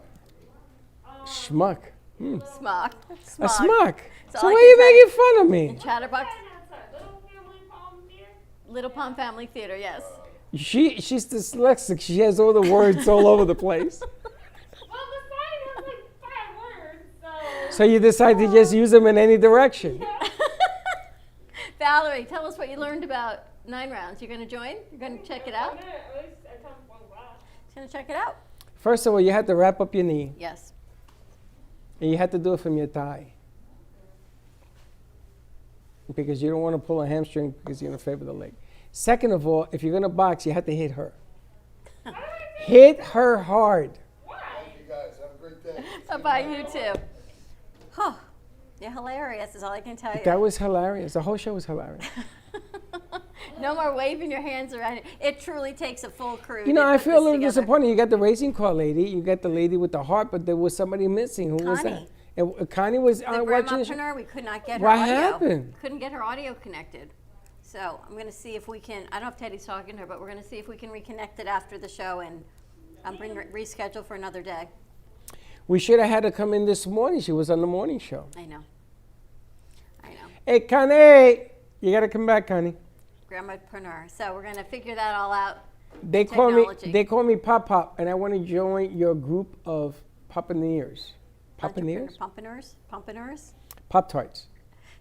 Schmuck. Smog. A smock. That's So all I why are can you say. making fun of me? Chatterbox. Little Palm Family Theater, yes. She's dyslexic. She has all the words all over the place. So you decide to just use them in any direction. Valerie, tell us what you learned about 9 rounds. You're going to join? You're going to check it out? She's going to check it out? First of all, you had to wrap up your knee, Yes. and you had to do it from your thigh. Because you don't want to pull a hamstring because you're going to favor the leg. Second of all, if you're going to box, you have to hit her. Hit her hard. Bye-bye, you too. Huh. You're hilarious is all I can tell you. That was hilarious. The whole show was hilarious. No more waving your hands around. It truly takes a full crew. You know, to I put feel a this little together. disappointed. You got the racing car lady, you got the lady with the heart, but there was somebody missing. Who was that? Connie. And Connie was The watching the show. grandmapreneur, we could not get her What audio. happened? Couldn't get her audio connected. So I'm going to see if we can, I don't know if Teddy's talking to her, but we're going to see if we can reconnect it after the show and reschedule for another day. We should have had her come in this morning. She was on the morning show. I know. Hey, Connie, you got to come back, Connie. Grandmapreneur. So we're going to figure that all out. They call me Pop Pop, and I want to join your group of Pompaneers. Pompaneers? Pompaneers? Pop-Tarts.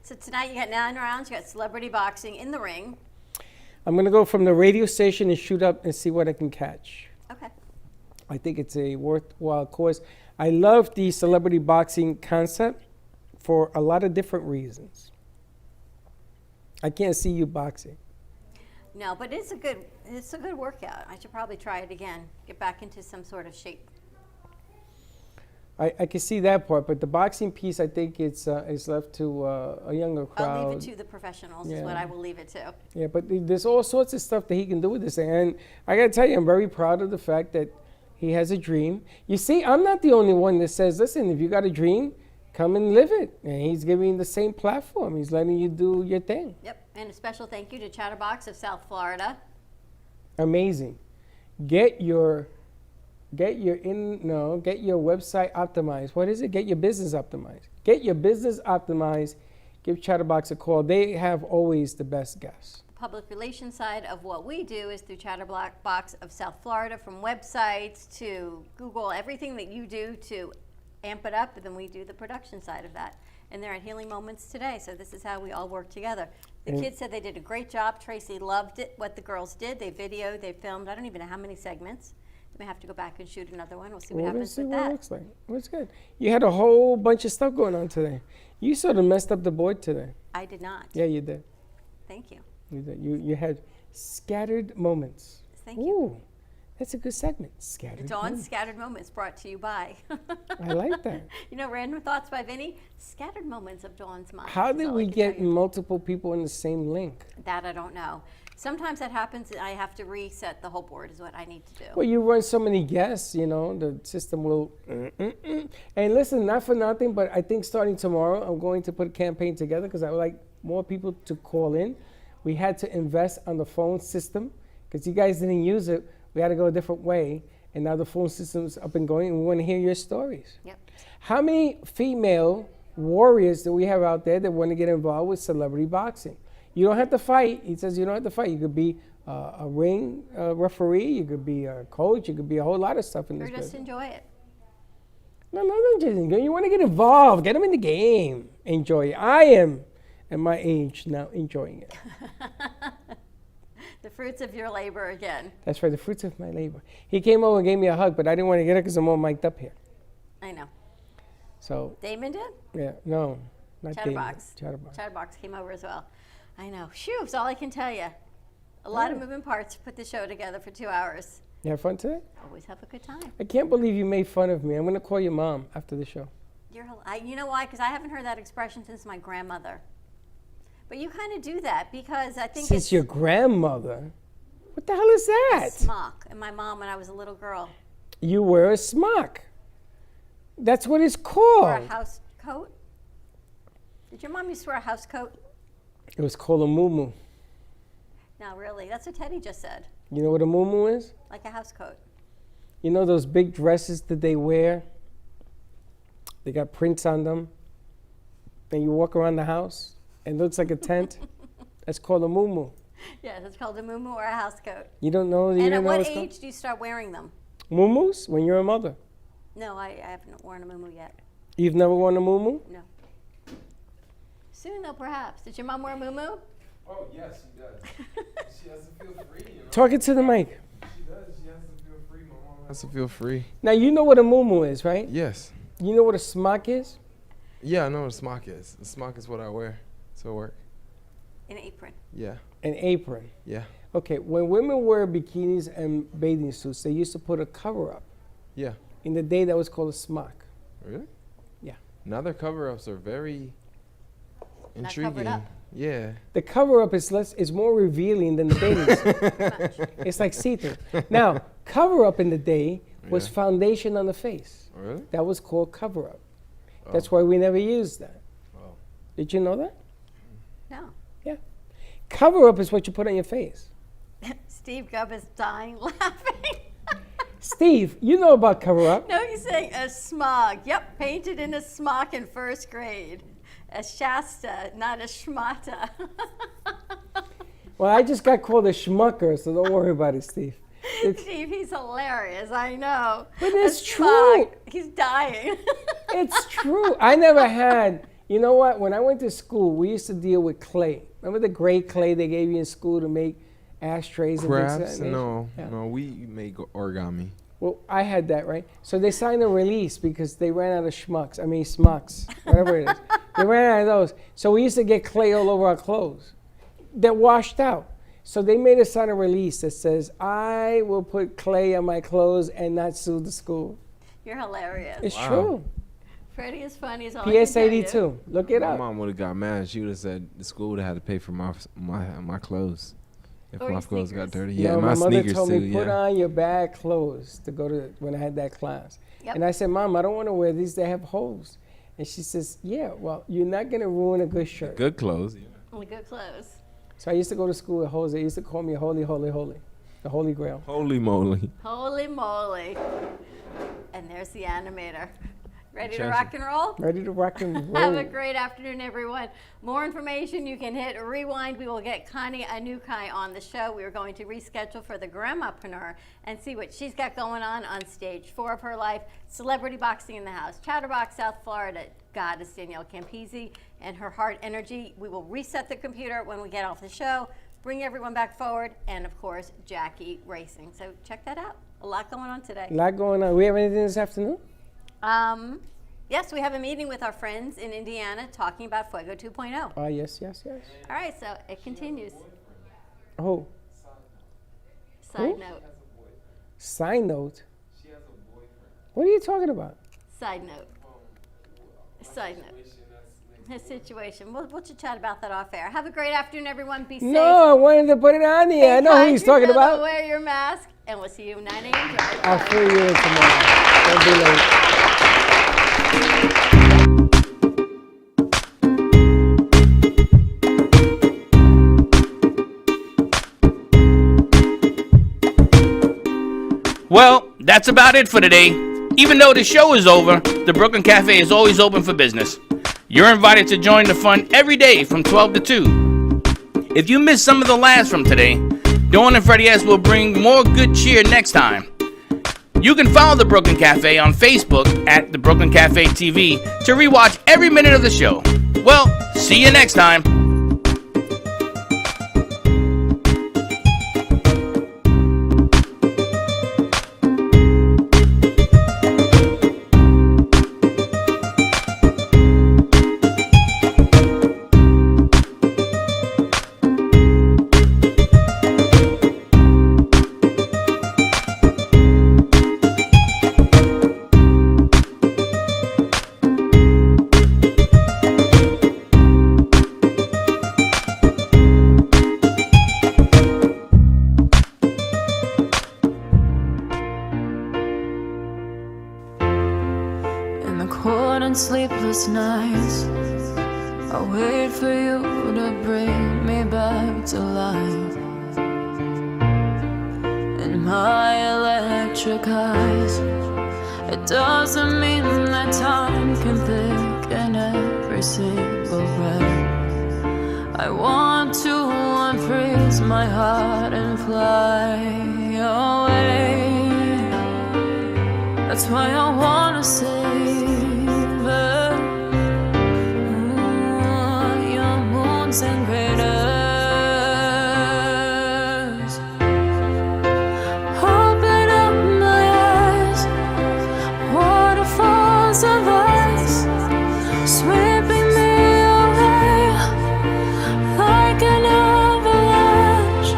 So tonight you got 9 rounds. You got celebrity boxing in the ring. I'm going to go from the radio station and shoot up and see what I can catch. Okay. I think it's a worthwhile cause. I love the celebrity boxing concept for a lot of different reasons. I can't see you boxing. No, but it's a good workout. I should probably try it again. Get back into some sort of shape. I can see that part, but the boxing piece, I think it's left to a younger crowd. I'll leave it to the professionals is what I will leave it to. Yeah, but there's all sorts of stuff that he can do with this thing. And I got to tell you, I'm very proud of the fact that He has a dream. You see, I'm not the only one that says, listen, if you got a dream, come and live it. And he's giving you the same platform. He's letting you do your thing. Yep. And a special thank you to Chatterbox of South Florida. Amazing. Get your website optimized. What is it? Get your business optimized. Get your business optimized. Give Chatterbox a call. They have always the best guests. Public relations side of what we do is through Chatterbox of South Florida, from websites to Google, everything that you do to amp it up, and then we do the production side of that. And they're at Healing Moments today, so this is how we all work together. The kids said they did a great job. Tracy loved it, what the girls did. They videoed, they filmed, I don't even know how many segments. They may have to go back and shoot another one. We'll see what happens with that. What it looks like. What's good? You had a whole bunch of stuff going on today. You sort of messed up the board today. I did not. Yeah, you did. Thank you. You did. You had scattered moments. Thank Ooh, you. that's a good segment. Scattered Dawn's moments. Scattered Moments, brought to you by. I like that. You know, Random Thoughts by Vinny. Scattered Moments of Dawn's mind. How is did all I we can get tell you. multiple people in the same link? That I don't know. Sometimes that happens. I have to reset the whole board is what I need to do. Well, you run so many guests, you know, the system will. And listen, not for nothing, but I think starting tomorrow, I'm going to put a campaign together because I would like more people to call in. We had to invest on the phone system because you guys didn't use it. We had to go a different way. And now the phone system's up and going, and we want to hear your stories. Yep. How many female warriors do we have out there that want to get involved with celebrity boxing? You don't have to fight. He says you don't have to fight. You could be a ring referee. You could be a coach. You could be a whole lot of stuff in Or this just business. enjoy it. No, don't just enjoy. You want to get involved. Get them in the game. Enjoy it. I am, at my age, now enjoying it. The fruits of your labor again. That's right, the fruits of my labor. He came over and gave me a hug, but I didn't want to get it because I'm all mic'd up here. I know. So, Damon did? yeah, no, not Chatterbox. Damon. Chatterbox. Chatterbox came over as well. I know. Phew, that's all I can tell you. A lot of moving parts to put the show together for 2 hours. You have fun today? Always have a good time. I can't believe you made fun of me. I'm going to call your mom after the show. You know why? Because I haven't heard that expression since my grandmother. But you kind of do that because I think Since it's your grandmother? What the hell is that? a smock. And my mom, when I was a little girl, You wear a smock. That's what it's wore a called. house coat. Did your mom used to wear a house coat? It was called a muumuu. No, really. That's what Teddy just said. You know what a muumuu is? Like a house coat. You know those big dresses that they wear? They got prints on them. And you walk around the house and it looks like a tent. That's called a muumuu. Yes, it's called a muumuu or a house coat. You don't know? You And don't at know what what's called? age do you start wearing them? Muumuus? When you're a mother. No, I haven't worn a muumuu yet. You've never worn a muumuu? No. Soon, though, perhaps. Did your mom wear a muumuu? Oh, yes, she does. She has to feel free, you know? Talk it to the mic. She does. She has to feel free. My mom has to feel free. Now, you know what a muumuu is, right? Yes. You know what a smock is? Yeah, I know what a smock is. A smock is what I wear to work. An apron. Yeah. An apron. Yeah. Okay, when women wear bikinis and bathing suits, they used to put a cover up. Yeah. In the day, that was called a smock. Really? Yeah. Now their cover-ups are very Not intriguing. covered up. Yeah. The cover up is more revealing than the bathing suit. It's like see-through. Now, cover up in the day was Yeah. foundation on the face. Really? That was called cover up. That's why we never used that. Oh. Did you know that? No. Yeah. Cover up is what you put on your face. Steve Gubb is dying laughing. Steve, you know about cover up. No, he's saying a smog. Yep, painted in a smock in first grade. A Shasta, not a schmata. Well, I just got called a schmucker, so don't worry about it, Steve. Steve, he's hilarious. I know. But it's A true. smog. He's dying. It's true. I never had, you know what? When I went to school, we used to deal with clay. Remember the gray clay they gave you in school to make ashtrays and things of Crafts? that nature? No. Yeah. No, we make origami. Well, I had that, right? So they signed a release because they ran out of smocks, whatever it is. They ran out of those. So we used to get clay all over our clothes that washed out. So they made us sign a release that says, I will put clay on my clothes and not sue the school. You're hilarious. It's true. Freddie is funny as all I can PS tell you. 82. Look it My up. mom would have got mad. She would have said the school would have had to pay for my clothes. If Or my your clothes got sneakers. dirty, You yeah, know, my mother sneakers told too. me, put Yeah. on your bad clothes to go to when I had that class. Yep. And I said, Mom, I don't want to wear these. They have holes. And she says, yeah, well, you're not going to ruin a good shirt. Good clothes. Yeah. Only good clothes. So I used to go to school with holes. They used to call me holy, holy, holy. The Holy Grail. Holy moly. Holy moly. And there's the animator. Ready to Chelsea. rock and roll? Ready to rock and roll. Have a great afternoon, everyone. More information, you can hit rewind. We will get Connie Anukai on the show. We are going to reschedule for the Grandmapreneur and see what she's got going on stage 4 of her life. Celebrity Boxing in the House. Chatterbox, South Florida. Goddess Danielle Campisi and her heart energy. We will reset the computer when we get off the show, bring everyone back forward, and of course, Jackie Racing. So check that out. A lot going on today. A lot going on. We have anything this afternoon? Yes, we have a meeting with our friends in Indiana talking about Fuego 2.0. Oh, yes, yes, yes. All right, so it continues. Oh, Side Who? note. side note. What are you talking about? Side note. Side note. His situation. We'll chat about that off air. Have a great afternoon, everyone. Be safe. No, I wanted to put it on the air. I know who he's talking about. Wear your mask, and we'll see you 9 a.m. Drive. I'll fill you in tomorrow. Don't be late. Well, that's about it for today. Even though the show is over, the Brooklyn Cafe is always open for business. You're invited to join the fun every day from 12 to 2. If you missed some of the laughs from today, Dawn and Freddie S will bring more good cheer next time. You can follow the Brooklyn Cafe on Facebook at the Brooklyn Cafe TV to rewatch every minute of the show. Well, see you next time. In the cold and sleepless nights, I wait for you to bring me back to life. In my electric eyes, it doesn't mean that time can thicken every single breath. I want to unfreeze my heart and fly away. That's why I wanna save her. Your moons and craters. Open up my eyes, waterfalls of ice, sweeping me away like an avalanche.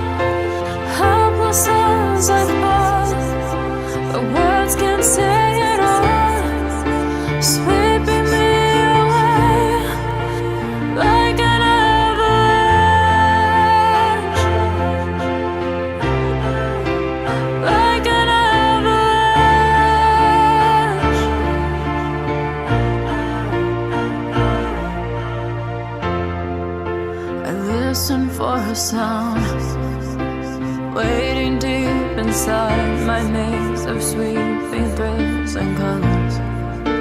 Helpless as I fall, the words can't say it all, sweeping me away like an avalanche, like an avalanche. I listen for a sound, waiting deep inside my maze of sweeping thrills and colors.